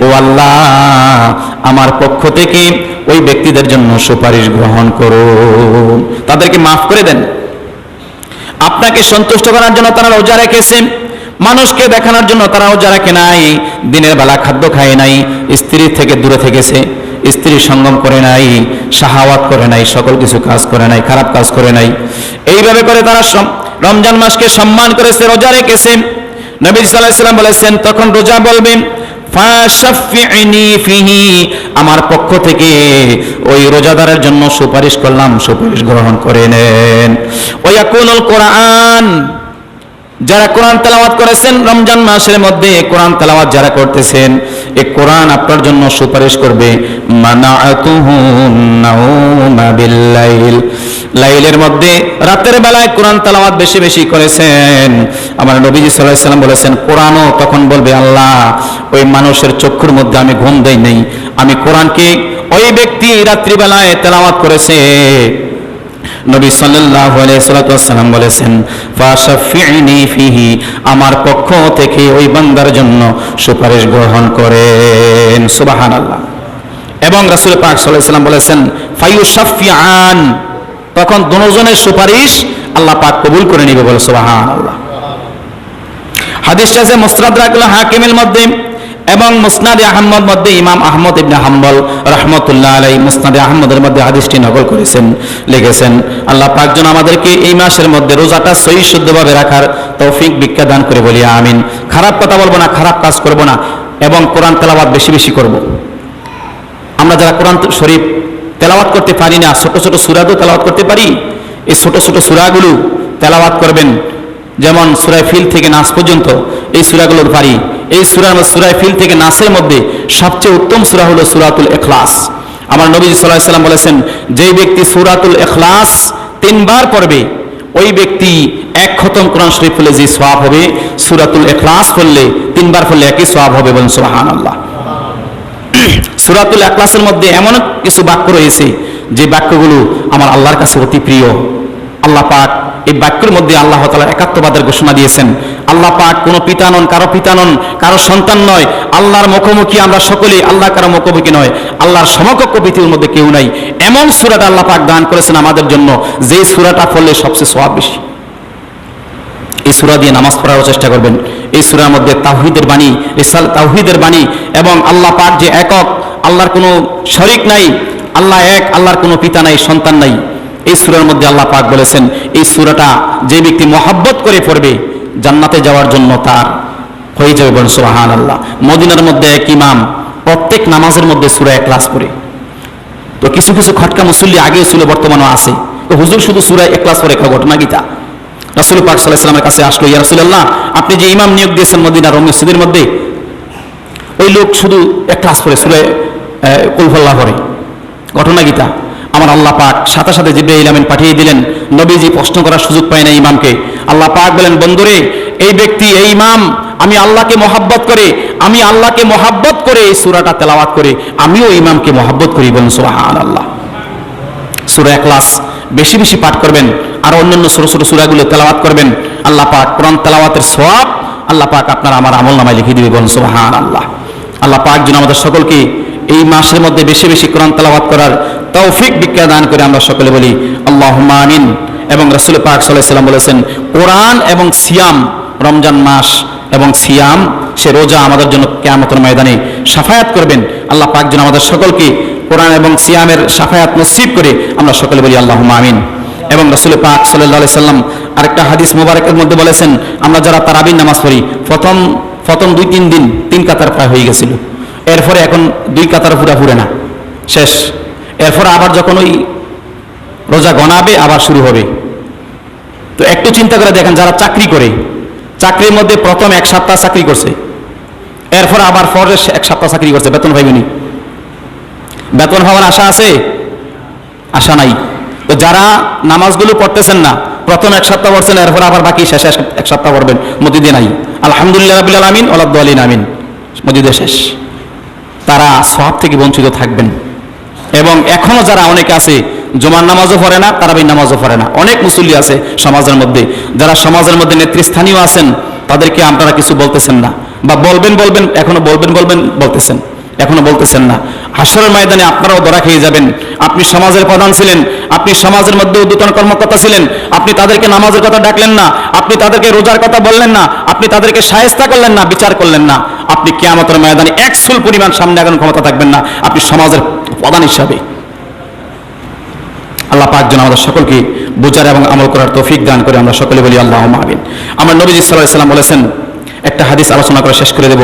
ও আল্লাহ আমার পক্ষ থেকে ওই ব্যক্তিদের জন্য সুপারিশ গ্রহণ করুন, তাদেরকে মাফ করে দেন। আপনাকে সন্তুষ্ট করার জন্য তারা রোজা রেখেছেন, মানুষকে দেখানোর জন্য তারা রোজা রাখে নাই, দিনের বেলা খাদ্য খায় নাই, স্ত্রীর থেকে দূরে থেকেছে, স্ত্রীর সঙ্গম করে নাই, শাহাওয়াত করে নাই, সকল কিছু কাজ করে নাই, খারাপ কাজ করে নাই। এইভাবে করে তারা রমজান মাসকে সম্মান করেছে, রোজা রেখেছে। নবী সাল্লাল্লাহু আলাইহি ওয়াসাল্লাম বলেছেন, তখন রোজা বলবে ফাশাফি'নি ফিহি, আমার পক্ষ থেকে ওই রোজাদারের জন্য সুপারিশ করলাম, সুপারিশ গ্রহণ করে নেন। ওয়া ইয়াকুনুল কোরআন, যারা কোরআন তেলাওয়াত করেছেন রমজান মাসের মধ্যে, কোরআন তেলাওয়াত যারা করতেছেন, এই কোরআন আপনার জন্য সুপারিশ করবে। মানাআতুহুন নাওমা বিল্লাইল, লাইলের মধ্যে রাতের বেলায় কোরআন তেলাওয়াত বেশি বেশি করেছেন, আমার নবীজি সাল্লাল্লাহু আলাইহি ওয়াসাল্লাম বলেছেন, কোরআনও তখন বলবে আল্লাহ ওই মানুষের চক্ষুর মধ্যে আমি ঘুম দেই নাই, আমি কোরআনকে ওই ব্যক্তি রাত্রিবেলায় তেলাওয়াত করেছে। নবী সাল্লাল্লাহু আলাইহি ওয়াসাল্লাম বলেছেন ফাশাফি'নি ফিহি, আমার পক্ষ থেকে ওই বান্দার জন্য সুপারিশ গ্রহণ করেন। সুবহানাল্লাহ। এবং রাসূল পাক সাল্লাল্লাহু আলাইহি ওয়াসাল্লাম বলেছেন ফায়ুশাফিআন, তখন দুজনের সুপারিশ আল্লাহ পাক কবুল করে নেবে, বলে সুবহানাল্লাহ। হাদিসটা আছে মুসনাদ হাকিমের মধ্যে এবং মুসনাদে আহমদ মধ্যে, ইমাম আহমদ ইবনে হাম্বল রাহমাতুল্লাহ আলাইহি মুসনাদে আহমদের মধ্যে হাদিসটি নকল করেছেন, লিখেছেন আল্লাহ পাক যেন আমাদেরকে এই মাসের মধ্যে রোজাটা সহি শুদ্ধভাবে রাখার তৌফিক ভিক্ষা দান করে, বলি আমিন। খারাপ কথা বলবো না, খারাপ কাজ করব না, এবং কোরআন তেলাওয়াত বেশি বেশি করব। আমরা যারা কোরআন শরীফ তেলাওয়াত করতে পারি না, ছোট ছোট সূরা তো তেলাওয়াত করতে পারি, এই ছোট ছোট সূরাগুলো তেলাওয়াত করবেন, যেমন সূরা ফিল থেকে নাস পর্যন্ত এই সূরাগুলোর পারি। এই সূরা ফিল থেকে নাসের মধ্যে সবচেয়ে উত্তম সূরা হলো সূরাতুল ইখলাস। আমার নবী সাল্লাল্লাহু আলাইহি ওয়াসাল্লাম বলেছেন, যেই ব্যক্তি সূরাতুল ইখলাস 3 বার পড়বে, ওই ব্যক্তি এক খতম কোরআন শরীফ পড়লে যে সওয়াব হবে, সূরাতুল ইখলাস পড়লে 3 বার পড়লে একই সওয়াব হবে, বলেন সুবহানাল্লাহ। সূরাতুল ইখলাসের মধ্যে এমন কিছু বাক্য রয়েছে যে বাক্যগুলো আমার আল্লাহর কাছে অতি প্রিয়। আল্লাহ পাক এই বাক্যের মধ্যে আল্লাহ তাআলা একাত্মবাদের ঘোষণা দিয়েছেন। আল্লাহ পাক কোনো পিতা নন, কারো পিতা নন, কারো সন্তান নয়, আল্লাহর মুখোমুখি আমরা সকলে, আল্লাহ কারো মুখোমুখি নয়, আল্লাহর সমকক্ষ পৃথিবীর মধ্যে কেউ নাই। এমন সূরাটা আল্লাহ পাক দান করেছেন আমাদের জন্য, যে সূরাটা পড়লে সবচেয়ে সওয়াব বেশি। এই সূরা দিয়ে নামাজ পড়ার চেষ্টা করবেন। এই সূরার মধ্যে তাওহীদের বাণী, তাওহীদের বাণী, এবং আল্লাহ পাক যে একক, আল্লাহর কোনো শরীক নাই, আল্লাহ এক, আল্লাহর কোনো পিতা নাই, সন্তান নাই। এই সূরার মধ্যে আল্লাহ পাক বলেছেন, এই সূরাটা যে ব্যক্তি মহব্বত করে পড়বে জান্নাতে যাওয়ার জন্য তার হয়ে যাবে, বলেন সুবহানাল্লাহ। মদিনার মধ্যে এক ইমাম প্রত্যেক নামাজের মধ্যে সূরা ইখলাস পড়ে। তো কিছু কিছু খটকা মুসল্লি আগেও ছিল, বর্তমানেও আছে, তো হুজুর শুধু সূরা ইখলাস পড়ে, একটা ঘটনা গীতা। রাসূল পাক সাল্লাল্লাহু আলাইহি ওয়াসাল্লামের কাছে আসলো, ইয়া রাসূলুল্লাহ, আপনি যে ইমাম নিয়োগ দিয়েছেন মদিনার মসজিদের মধ্যে, ওই লোক শুধু ইখলাস পড়ে, সূরা কুল হুয়াল্লাহ পড়ে, ঘটনা গীতা। আমার আল্লাহ পাক সাথে সাথে জিবরাইল আমিন পাঠিয়ে দিলেন, নবীজি প্রশ্ন করার সুযোগ পায় না ইমামকে। আল্লাহ পাক বলেন, বন্ধুরে, এই ব্যক্তি, এই ইমাম আমি আল্লাহকে মহব্বত করে, আমি আল্লাহকে মহব্বত করে এই সূরাটা তেলাওয়াত করে, আমিও ইমামকে মহব্বত করি, বলেন সুবহানাল্লাহ। সূরা ইখলাস বেশি বেশি পাঠ করবেন, আর অন্যান্য ছোট ছোট সূরাগুলো তেলাওয়াত করবেন। আল্লাহ পাক কোরআন তেলাওয়াতের সওয়াব আল্লাহ পাক আপনার আমার আমলনামায় লিখে দিবে, বলেন সুবহানাল্লাহ। আল্লাহ পাক যেন আমাদের সকলকে এই মাসের মধ্যে বেশি বেশি কোরআন তেলাওয়াত করার তৌফিক ভিক্ষা দান করে, আমরা সকলে বলি আল্লাহুম্মা আমিন। এবং রাসূল পাক সাল্লাল্লাহু আলাইহি ওয়াসাল্লাম বলেছেন, কোরআন এবং সিয়াম, রমজান মাস এবং সিয়াম, সে রোজা আমাদের জন্য কিয়ামতের ময়দানে শাফায়াত করবেন। আল্লাহ পাক যেন আমাদের সকলকে কোরআন এবং সিয়ামের শাফায়াত নসিব করে, আমরা সকলে বলি আল্লাহুম্মা আমিন। এবং রাসূল পাক সাল্লাল্লাহু আলাইহি ওয়াসাল্লাম আরেকটা হাদিস মুবারকের মধ্যে বলেছেন, আমরা যারা তারাবির নামাজ পড়ি, প্রথম 2-3 দিন 3 কাতার প্রায় হয়ে গেছিল, এরপরে এখন 2 কাতার পুরা না, শেষ। এরপর আবার যখন ওই রোজা গণাবে আবার শুরু হবে। তো একটু চিন্তা করে দেখেন, যারা চাকরি করে, চাকরির মধ্যে প্রথম 1 সপ্তাহ চাকরি করছে, এরপর আবার পরে 1 সপ্তাহ চাকরি করছে, বেতন পাইবেনি? বেতন পাওয়ার আশা আছে? আশা নাই। তো যারা নামাজগুলো পড়তেছেন না, প্রথম 1 সপ্তাহ পড়ছেন, এরপর আবার বাকি শেষে 1 সপ্তাহ পড়বেন, মসজিদে নাই, আলহামদুলিল্লাহ রাব্বিল আলামিন ওয়ালাদ-দালিন আমিন, মসজিদে শেষ, তারা সওয়াব থেকে বঞ্চিত থাকবেন। এবং এখনো যারা অনেকে আছে জুমার নামাজও পড়ে না, তারাবির নামাজও পড়ে না, অনেক মুসল্লি আছে সমাজের মধ্যে, যারা সমাজের মধ্যে নেতৃস্থানীয় আছেন, তাদেরকে আপনারা কিছু বলতেছেন না, বা বলবেন এখনো বলতেছেন না। হাসরের ময়দানে আপনারাও ধরা খেয়ে যাবেন। আপনি সমাজের প্রধান ছিলেন, আপনি সমাজের মধ্যে ঊর্ধ্বতন কর্মকর্তা ছিলেন, আপনি তাদেরকে নামাজের কথা ডাকলেন না, আপনি তাদেরকে রোজার কথা বললেন না, আপনি তাদেরকে শায়েস্তা করলেন না, বিচার করলেন না, আপনি কিয়ামতের ময়দানে 1 চুল পরিমাণ সামনে আগানোর ক্ষমতা থাকবেন না, আপনি সমাজের প্রধান হিসাবে। আল্লাহ পাক যেন আমাদের সকলকে বুঝার এবং আমল করার তৌফিক দান করে, আমরা সকলে বলি আল্লাহুম্মা আমিন। আমার নবীজি সাল্লাল্লাহু আলাইহি ওয়াসাল্লাম বলেছেন, একটা হাদিস আলোচনা করে শেষ করে দেব।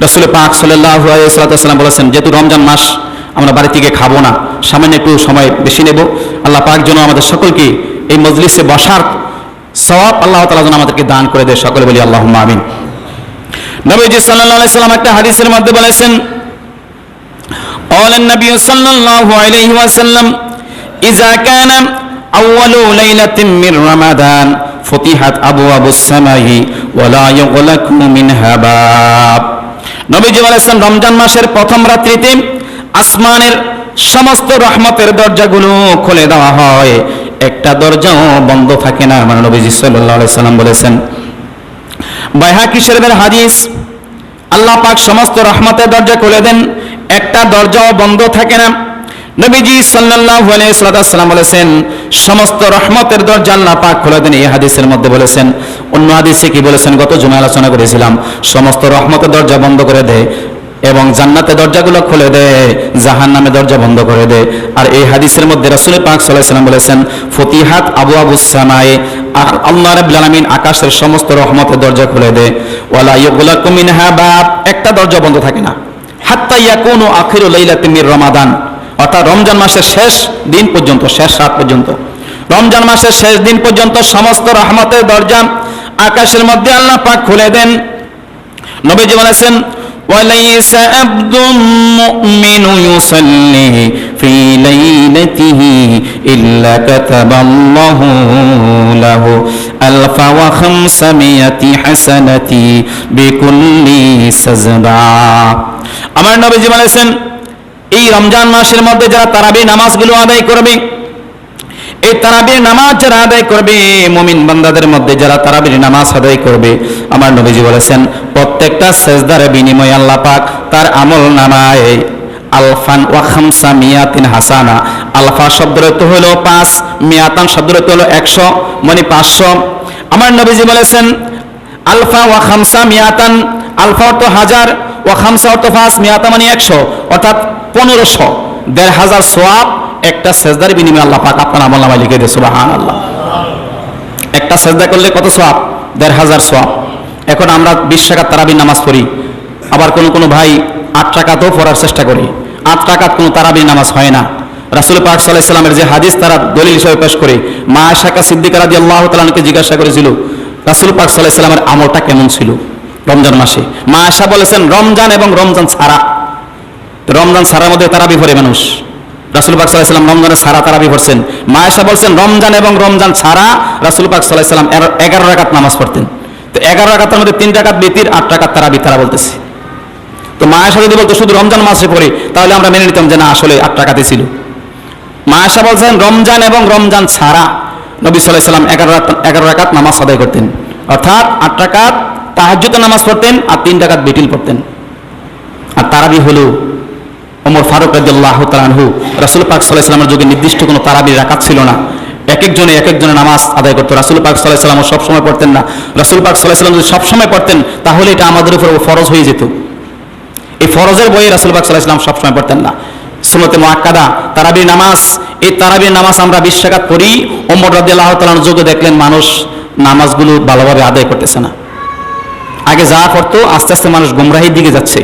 রাসূল পাক সাল্লাল্লাহু আলাইহি ওয়াসাল্লাম বলেছেন, যেহেতু রমজান মাস আমরা বাড়ি থেকে খাবো না, সামান্য একটু সময় বেশি নেব। আল্লাহ পাক যেন আমাদের সকলকে এই মজলিসে বসার সওয়াব আল্লাহ তাআলা যেন আমাদেরকে দান করে দেয়, সকলে বলি আল্লাহুম্মা আমিন। নবীজি সাল্লাল্লাহু আলাইহি ওয়াসাল্লাম একটা হাদিসের মধ্যে বলেছেন, قال النبي صلى الله عليه وسلم إذا كان أول ليلة من رمضان فتحت أبواب السماء ولا يغلق منها باب। নবীজি বলেছেন, রমজান মাসের প্রথম রাত্রিতে আসমানের সমস্ত রহমতের দরজাগুলো খুলে দেওয়া হয়, একটা দরজাও বন্ধ থাকে না। আমার নবীজি সাল্লাল্লাহু আলাইহি সাল্লাম বলেছেন। বাইহাকি শরীফের হাদিস, আল্লাহ পাক সমস্ত রহমতের দরজা খুলে দেন, একটা দরজাও বন্ধ থাকে না। নবীজি সাল্লাল্লাহু আলাইহি সাল্লাম বলেছেন, সমস্ত রহমতের দরজা আল্লাহ পাক খুলে দেন। এই হাদিসের মধ্যে বলেছেন, অন্য হাদিসে কি বলেছেন গত জুমায় আলোচনা করেছিলাম, সমস্ত রহমতের দরজা বন্ধ করে দেয় এবং জান্নাতের দরজাগুলো খুলে দেয়, জাহান্নামের দরজা বন্ধ করে দেয়। আর এই হাদিসের মধ্যে রাসূল পাক সাল্লাল্লাহু আলাইহি সাল্লাম বলেছেন, ফতিহাত আবওয়াবুস সামায়ে, আল্লাহ রাব্বুল আলামিন আকাশের সমস্ত রহমতের দরজা খুলে দেয়, ওয়ালা ইউগলাকু মিনহা বাব, একটা দরজা বন্ধ থাকে না, হাত্তা ইয়াকুনু আখিরু লাইলাতিন মির রমাদান, অর্থাৎ রমজান মাসের শেষ দিন পর্যন্ত, শেষ রাত পর্যন্ত, রমজান মাসের শেষ দিন পর্যন্ত সমস্ত রহমতের দরজা আকাশের মধ্যে আল্লাহ পাক খুলে দেন। নবীজি বলেছেন, وليس عبد مؤمن يصلي في ليلته إلا كتب الله له 1500 حسنة بكل سجدة। আমার নবীজি বলেছেন, এই রমজান মাসের মধ্যে যারা তারাবি নামাজগুলো আদায় করবে, এই তারাবির নামাজ যারা আদায় করবে, মুমিন বান্দাদের মধ্যে যারা তারাবির নামাজ আদায় করবে, আমার নবীজি বলেছেন প্রত্যেকটা সেজদার বিনিময়ে আল্লাহ পাক তার আমল নামায় আলফান ওয়া খামসা মিয়াতিন হাসানা, আলফা শব্দের অর্থ হলো 5, মিয়াতান শব্দের অর্থ হলো 100, মানে 500। আমার নবীজি বলেছেন আলফা ওয়া খামসা মিয়াতান, আলফা অর্থ 1000, ওয়া খামসা অর্থ 5, মিয়াতা মানে 100, অর্থাৎ 1500, 1500 সওয়াব একটা সেজদার বিনিময়ে আল্লাহ পাক আপনার আমলনামায় লিখে দেয়। সুবহানাল্লাহ। একটা সেজদা করলে কত সওয়াব? 1500 সওয়াব। এখন আমরা 20 রাকাত তারাবির নামাজ পড়ি, আবার কোন ভাই 8 রাকাতও পড়ার চেষ্টা করি। 8 রাকাত কোনো তারাবির নামাজ হয় না। রাসূল পাক সাল্লাল্লাহু আলাইহি ওয়াসাল্লামের যে হাদিস তারা দলিল হিসেবে পেশ করে, মা আয়েশা সিদ্দিকা রাদিয়াল্লাহু তাআলা আনহাকে জিজ্ঞাসা করেছিল রাসূল পাক সাল্লাল্লাহু আলাইহি ওয়াসাল্লামের আমলটা কেমন ছিল রমজান মাসে। মা আয়েশা বলেছেন, রমজান এবং রমজান ছাড়া, রমজান ছাড়ার মধ্যে তারাবি পড়ে মানুষ। রাসূল পাক সাল্লাল্লাহু আলাইহি ওয়াসাল্লাম রমজানে ছাড়া তারাবি পড়ছেন। মা আয়েশা বলছেন, রমজান এবং রমজান ছাড়া রাসূল পাক সাল্লাল্লাহু আলাইহি ওয়াসাল্লাম 11 রাকাত নামাজ পড়তেন। তো 11 রাকাতের মধ্যে 3 রাকাত বিতির, 8 রাকাত তারাবি তারা বলতেছে। তো মা আয়েশা যদি বলতো শুধু রমজান মাসে পড়ে, তাহলে আমরা মেনে নিতাম যে না, আসলে 8 রাকাতই ছিল। মা আয়েশা বলছেন রমজান এবং রমজান ছাড়া নবী সাল্লাল্লাহু আলাইহি ওয়াসাল্লাম 11 রাকাত নামাজ আদায় করতেন, অর্থাৎ 8 রাকাত তাহাজ্জুদের নামাজ পড়তেন আর 3 রাকাত বিতিল পড়তেন। আর তারাবি হলো ওমর ফারুক রাদিয়াল্লাহু তাআলা আনহু, রাসূল পাক সাল্লাল্লাহু আলাইহি ওয়াসাল্লামের যুগে নির্দিষ্ট কোনো তারাবির রাকাত ছিল না, এক একজনে নামাজ আদায় করতো। রাসূল পাক সাল্লাল্লাহু আলাইহি ওয়াসাল্লাম সব সময় পড়তেন না। রাসূল পাক সাল্লাল্লাহু আলাইহি ওয়াসাল্লাম যদি সব সময় পড়তেন, তাহলে এটা আমাদের উপর ফরজ হয়ে যেত। এই ফরজের বইয়ে রাসূল পাক সাল্লাল্লাহু আলাইহি ওয়াসাল্লাম সব সময় পড়তেন না। সুন্নতে মুআক্কাদা তারাবির নামাজ, এই তারাবির নামাজ আমরা 20 রাকাত পড়ি। ওমর রাদিয়াল্লাহু তাআলা আনহু যুগে দেখলেন মানুষ নামাজগুলো ভালোভাবে আদায় করতেছে না। আগে যা পড়তো, আস্তে আস্তে মানুষ গুমরাহির দিকে যাচ্ছে,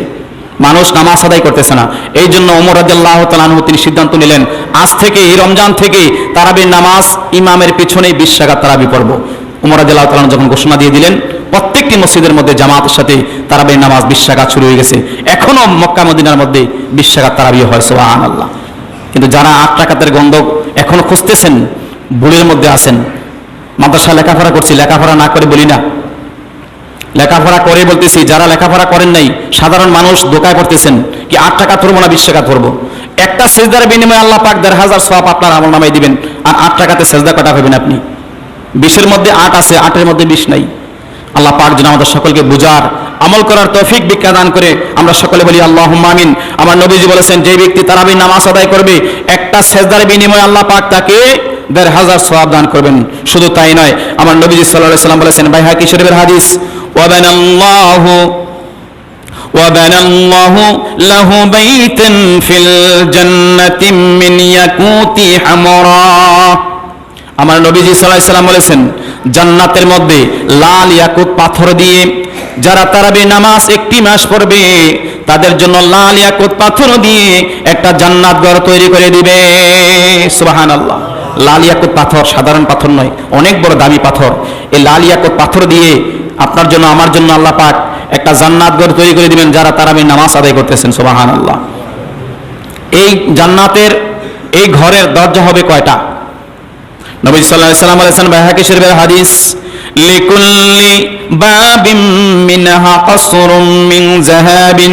মানুষ নামাজ আদায় করতেছে না। এই জন্য ওমর রাদিয়াল্লাহু তাআলা আনহু তিনি সিদ্ধান্ত নিলেন, আজ থেকে এই রমজান থেকে তারাবির নামাজ ইমামের পিছনেই 20 রাকাত তারাবি পড়ব। ওমর রাদিয়াল্লাহু তাআলা যখন ঘোষণা দিয়ে দিলেন, প্রত্যেকটি মসজিদের মধ্যে জামাতের সাথে তারাবির নামাজ 20 রাকাত শুরু হয়ে গেছে। এখনো মক্কা মদিনার মধ্যে 20 রাকাত তারাবি হয়, সুবহানাল্লাহ। কিন্তু যারা 8 রাকাতের গন্ধ এখনো খুঁজতেছেন, ভুলের মধ্যে আছেন। মাদ্রাসা লেখাপড়া করছি, লেখাপড়া না করে বলি না, লেখাপড়া করে বলতেছি। যারা লেখাপড়া করেন নাই, সাধারণ মানুষ ধোঁকায় পড়তেছেন কি 8 টাকা ধরবো না 20 টাকা ধরবো। একটা সেজদার বিনিময়ে আল্লাহ পাক 1500 সওয়াব আপনার আমলনামায় দিবেন। আর 8 টাকাতে সেজদা কটা পাবেন আপনি? 20-এর মধ্যে 8 আছে, 8-এর মধ্যে 20 নাই। আল্লাহ পাক যেন আমাদের সকলকে বুঝার, আমল করার তৌফিক ভিক্ষা দান করে। আমরা সকলে বলি আল্লাহুম্মা আমিন। আমার নবীজি বলেছেন, যে ব্যক্তি তারাবির নামাজ আদায় করবে, একটা সেজদার বিনিময়ে আল্লাহ পাক তাকে 1500 সওয়াব দান করবেন। শুধু তাই নয়, আমার নবীজি সাল্লাল্লাহু আলাইহি ওয়াসাল্লাম বলেছেন, বাইহাকি শরীফের হাদিস, وبنى الله له بيتا في الجنة من ياقوت حمراء। আমার নবীজি সাল্লাল্লাহু আলাইহি ওয়াসাল্লাম বলেছেন, জান্নাতের মধ্যে লাল ইয়াকুত পাথর দিয়ে যারা তারাবি নামাজ একটি মাস পড়বে তাদের জন্য লাল ইয়াকুত পাথর দিয়ে একটা জান্নাত ঘর তৈরি করে দিবে। সুবহানাল্লাহ। লাল ইয়াকুত পাথর সাধারণ পাথর নয়, অনেক বড় দামি পাথর। এই লাল ইয়াকুত পাথর দিয়ে আপনার জন্য আমার জন্য আল্লাহ পাক একটা জান্নাত ঘর তৈরি করে দিবেন যারা তারাবি নামাজ আদায় করতেছেন। সুবহানাল্লাহ। এই জান্নাতের এই ঘরের দরজা হবে কয়টা? নবী সাল্লাল্লাহু আলাইহি ওয়াসাল্লাম বলেছেন, বাইহাকী শরীফের হাদিস, লিকুল্লি বাবিম মিনহা কসরুম মিন যাহাবিন।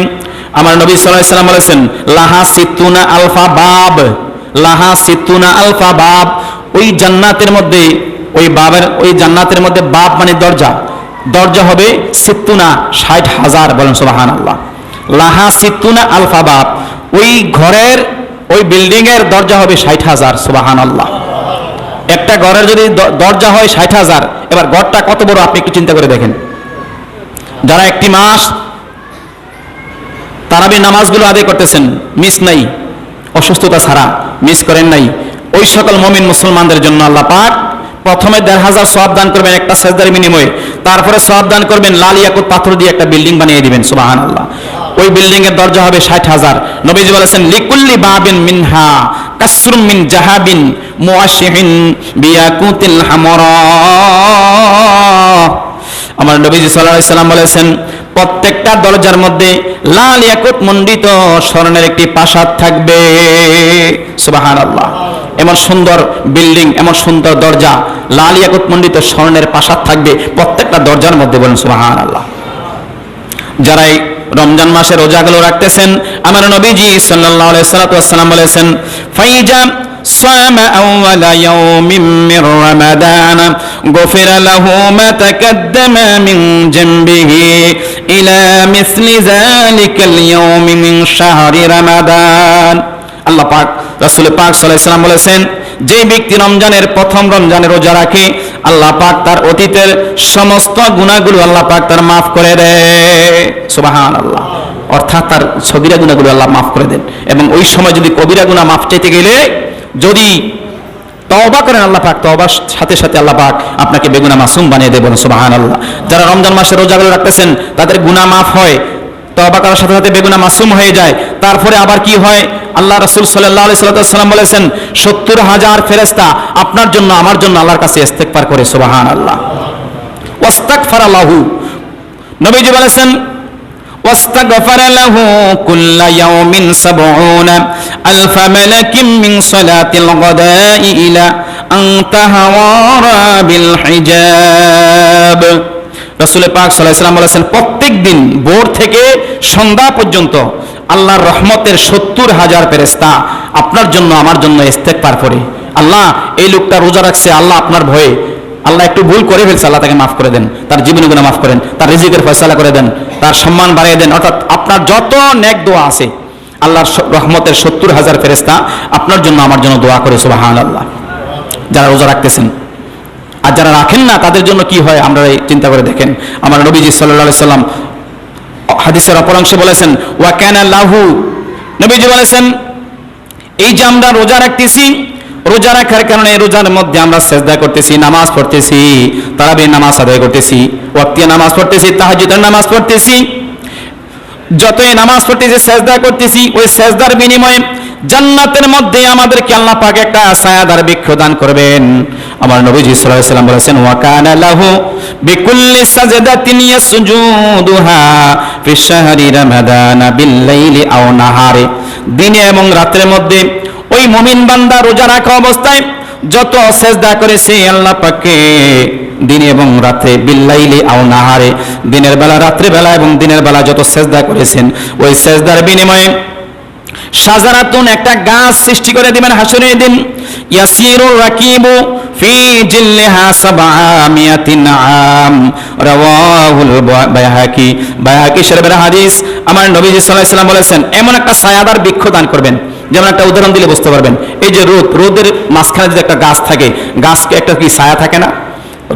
আমার নবী সাল্লাল্লাহু আলাইহি ওয়াসাল্লাম বলেছেন, লাহা সিত্তুনা আলফা বাব, লাহা সিত্তুনা আলফা বাব। ওই জান্নাতের মধ্যে ওই বাবের ওই জান্নাতের মধ্যে বাব মানে দরজা, দরজা হবে সিত্তুনা ৬০,০০০। বলেন সুবহানাল্লাহ। লাহা সিত্তুনা আলফা বাব। ওই ঘরের ওই বিল্ডিং এর দরজা হবে ৬০,০০০। সুবহানাল্লাহ। একটা ঘরের যদি দরজা হয় ৬০,০০০, এবার ঘরটা কত বড় আপনি একটু চিন্তা করে দেখেন। যারা একটি মাস তারাবি নামাজগুলো আদায় করতেছেন, মিস নাই, অসুস্থতা ছাড়া মিস করেন নাই, ওই সকল মুমিন মুসলমানদের জন্য আল্লাহ পাক প্রথমে ১৫০০ সওয়াব দান করবেন একটা সেজদার বিনিময়ে, তারপরে সওয়াব দান করবেন লাল ইয়াকুত পাথর দিয়ে একটা বিল্ডিং বানিয়ে দিবেন। সুবহানাল্লাহ। ওই বিল্ডিং এর দরজা হবে ৬০,০০০। নবীজি বলেছেন, লিকুল্লি বাবিন মিনহা কাসরুম মিন জাহাবিন মুআশশিহিন বিয়াকুতিল হামরা। আমার নবীজি সাল্লাল্লাহু আলাইহি সাল্লাম বলেছেন, প্রত্যেকটা দরজার মধ্যে লাল ইয়াকুত মণ্ডিত স্বর্ণের একটি প্রাসাদ থাকবে। সুবহানাল্লাহ। এমন সুন্দর বিল্ডিং, এমন সুন্দর দরজা, লাল ইয়াকুত মণ্ডিত স্বর্ণের প্রাসাদ থাকবে প্রত্যেকটা দরজার মধ্যে। বলেন সুবহানাল্লাহ। যারা এই রমজান মাসে রোজাগুলো রাখতেছেন, আমার নবীজি সাল্লাল্লাহু আলাইহি ওয়াসাল্লাম বলেছেন, ফাইজা صام أول يوم من رمضان غفر له ما تقدم من جنبه إلى مثل ذلك اليوم من شهر رمضان। আল্লাহ পাক রাসূল পাক সাল্লাল্লাহু আলাইহি ওয়াসাল্লাম বলেছেন, যে ব্যক্তি রমজানের প্রথম রমজানের রোজা রাখে আল্লাহ পাক তার অতীতের সমস্ত গুনাহগুলো আল্লাহ পাক তার মাফ করে দেয়। সুবহানাল্লাহ। অর্থাৎ তার সগীরা গুনাহগুলো আল্লাহ মাফ করে দেন। এবং ওই সময় যদি কবিরা গুনাহ মাফ চাইতে গেলে যদি তওবা করেন আল্লাহ পাক, তওবার সাথে সাথে আল্লাহ পাক আপনাকে বেগুনাহ মাসুম বানিয়ে দেবেন। সুবহানাল্লাহ। যারা রমজান মাসে রোজাগুলো রাখতেছেন তাদের গুনাহ মাফ হয়, তওবা করার সাথে সাথে বেগুনাহ মাসুম হয়ে যায়। তারপরে আবার কি হয়? আল্লাহ রাসূল সাল্লাল্লাহু আলাইহি ওয়াসাল্লাম বলেছেন, ৭০,০০০ ফেরেশতা আপনার জন্য আমার জন্য আল্লাহর কাছে ইস্তেগফার করে। সুবহানাল্লাহ। ওয়াস্তাগফারা লাহু। নবীজি বলেছেন, واستغفر له كل يوم 70,000 ملك من صلاة الغداء إلى أن تهوارا بالحجاب। রাসূল পাক সাল্লাল্লাহু আলাইহি ওয়াসাল্লাম বলেছেন, প্রত্যেক দিন ভোর থেকে সন্ধ্যা পর্যন্ত আল্লাহর রহমতের ৭০,০০০ ফেরেশতা আপনার জন্য আমার জন্য ইস্তেগফার করে। আল্লাহ, এই লোকটা রোজা রাখছে, আল্লাহ আপনার ভয়ে, আল্লাহ একটু ভুল করে ফেলছে, আল্লাহ তাকে মাফ করে দেন, তার জীবনী গুনাহ মাফ করেন, তার রিজিকের ফয়সালা করে দেন, তার সম্মান বাড়িয়ে দেন। অর্থাৎ আপনার যত নেক দোয়া আছে আল্লাহর রহমতের ৭০,০০০ ফেরেশতা আপনার জন্য আমার জন্য দোয়া করে। সুবহানাল্লাহ। যারা রোজা রাখতেছেন, আর যারা রাখেন না তাদের জন্য কি হয় আমরা চিন্তা করে দেখেন। আমার নবীজি সাল্লাল্লাহু আলাইহি সাল্লাম হাদিসের অপর অংশে বলেছেন, ওয়া কানা লাহু। নবীজি বলেছেন, এই যে আমরা রোজা রাখতেছি, রোজা রাখার কারণে রোজার মধ্যে আমরা সেজদা করতেছি, নামাজ পড়তেছি, তারাবির নামাজ আদায় করতেছি, ওয়াক্তিয়া নামাজ পড়তেছি, তাহাজ্জুদের নামাজ পড়তেছি, যতই নামাজ পড়তেছি সেজদা করতেছি, ওই সেজদার বিনিময়ে জান্নাতের মধ্যে আমাদেরকে আল্লাহ পাক একটা ছায়াদার বৃক্ষ দান করবেন। আমার নবীজি সাল্লাল্লাহু আলাইহি ওয়াসাল্লাম বলেছেন, ওয়া কানা লাহু বিকুল্লি সাজদাতিন ইয়াসজুদুহা ফি শাহরি রমাদান বিল-লাইলি আও নাহারে। দিনে এবং রাতের মধ্যে ওই মুমিন বান্দা রোজা রাখা অবস্থায় যত সেজদা করেছে আল্লাহ পাককে দিনে এবং রাতে, বিল-লাইলি আও নাহারে, দিনের বেলা, রাত্রে বেলা এবং দিনের বেলা যত সেজদা করেছেন ওই সেজদার বিনিময়ে শাজারাতুন একটা গাছ সৃষ্টি করে দিবেন হাসরের দিন। ইয়াসিরুর রাকিবু ফি জিল্লিহা ৭০০ আম। রাওয়াহুল বাইহাকি। বাইহাকি শরীফের হাদিস। আমার নবীজি সাল্লাল্লাহু আলাইহি ওয়াসাল্লাম বলেছেন, এমন একটা ছায়াদার বৃক্ষ দান করবেন। যেমন একটা উদাহরণ দিলে বুঝতে পারবেন, এই যে রোদ, রোদের মাঝখানে যদি একটা গাছ থাকে, গাছকে একটা কি ছায়া থাকে না?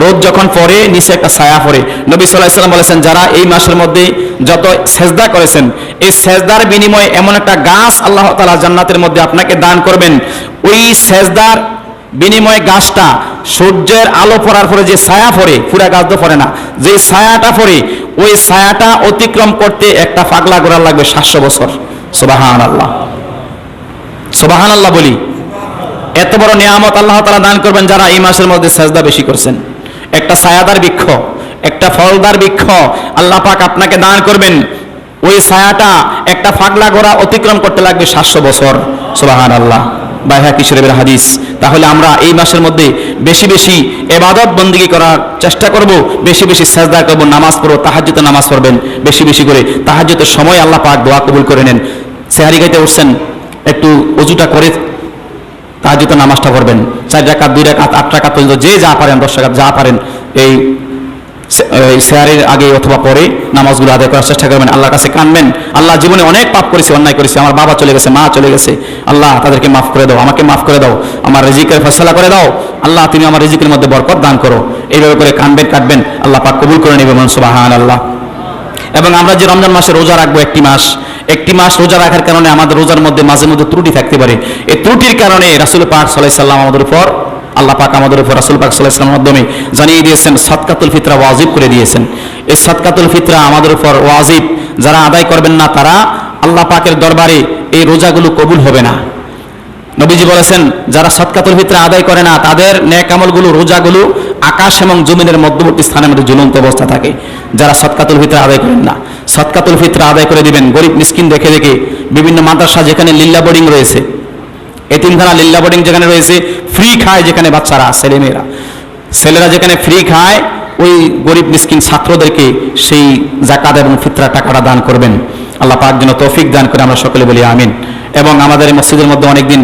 রোদ যখন পড়ে নিচে একটা ছায়া পড়ে। নবী সাল্লাল্লাহু আলাইহি ওয়াসাল্লাম বলেছেন, যারা এই মাসের মধ্যে যত সেজদা করেছেন এই সেজদার বিনিময়ে এমন একটা গাছ আল্লাহ তাআলা জান্নাতের মধ্যে আপনাকে দান করবেন। ওই সেজদার বিনিময়ে গাছটা সূর্যের আলো পড়ার পরে যে ছায়া পড়ে, পুরা গাছ তো পড়ে না, যে ছায়াটা পড়ে ওই ছায়াটা অতিক্রম করতে একটা পাগলা ঘোড়া লাগবে 700 বছর। সুবহানাল্লাহ, সুবহানাল্লাহ বলি। এত বড় নিয়ামত আল্লাহ তাআলা দান করবেন যারা এই মাসের মধ্যে সেজদা বেশি করছেন। একটা ছায়াদার বৃক্ষ, একটা ফলদার বৃক্ষ আল্লাহ পাক আপনাকে দান করবেন, ওই ছায়াটা একটা পাগলা ঘোড়া অতিক্রম করতে লাগবে 700 বছর। সুবহানাল্লাহ, বাইহাকি শরীফের হাদিস। তাহলে আমরা এই মাসের মধ্যে বেশি বেশি ইবাদত বন্দেগী করার চেষ্টা করব, বেশি বেশি সিজদা করব, নামাজ পড়ব, তাহাজ্জুদের নামাজ পড়বেন বেশি বেশি করে। তাহাজ্জুদের সময় আল্লাহ পাক দোয়া কবুল করে নেন। সেহরি খাইতে উঠছেন, একটু ওযুটা করে তাহাজ্জুদের নামাজটা পড়বেন, 4 রাকাত 2 রাকাত 8 রাকাত পর্যন্ত যে যা পারেন, 10 রাকাত যা পারেন, এই সেহরির আগে অথবা পরে নামাজগুলো আদায় করার চেষ্টা করবেন। আল্লাহর কাছে কাঁদবেন, আল্লাহ জীবনে অনেক পাপ করেছি, অন্যায় করেছি, আমার বাবা চলে গেছে, মা চলে গেছে, আল্লাহ তাদেরকে মাফ করে দাও, আমাকে মাফ করে দাও, আমার রিজিকের ফয়সালা করে দাও, আল্লাহ তুমি আমার রিজিকের মধ্যে বরকত দান করো। এইভাবে করে কাঁদবেন, কাটবেন, আল্লাহ পাক কবুল করে নেবেন। সুবহানাল্লাহ। এবং আমরা যে রমজান মাসে রোজা রাখবো, একটি মাস রোজা রাখার কারণে আমাদের রোজার মধ্যে মাঝে মধ্যে ত্রুটি থাকতে পারে। এই ত্রুটির কারণে রাসূল পাক সাল্লাল্লাহু আলাইহি সাল্লাম আমাদের উপর, আল্লাহ পাক আমাদের উপর রাসূল পাক সাল্লাল্লাহু আলাইহি ওয়াসাল্লামের মাধ্যমে জানিয়ে দিয়েছেন, সাদকাতুল ফিতরা ওয়াজিব করে দিয়েছেন। এই সাদকাতুল ফিতরা আমাদের উপর ওয়াজিব, যারা আদায় করবেন না তারা আল্লাহ পাকের দরবারে এই রোজাগুলো কবুল হবে না। নবীজি বলেছেন, যারা সাদকাতুল ফিতরা আদায় করে না তাদের নেক আমলগুলো, রোজাগুলো আকাশ এবং জমিনের মধ্যবর্তী স্থানের মধ্যে ঝুলন্ত অবস্থা থাকে। যারা সাদকাতুল ফিতরা আদায় করেন না, সাদকাতুল ফিতরা আদায় করে দিবেন। গরিব মিসকিন দেখে দেখে বিভিন্ন মাদ্রাসা যেখানে লিল্লা বোর্ডিং রয়েছে, এতিমখানা লিল্লা বোর্ডিং যেখানে রয়েছে, ফ্রি খায় যেখানে বাচ্চারা, ছেলেরা যেখানে ফ্রি খায়, ওই গরিব মিসকিন ছাত্রদেরকে সেই যাকাত এবং ফিতরা টাকাটা দান করবেন। আল্লাহ পাক যেন তৌফিক দান করে, আমরা সকলে বলি আমিন। এবং আমাদের এই মসজিদের মধ্যে অনেকদিন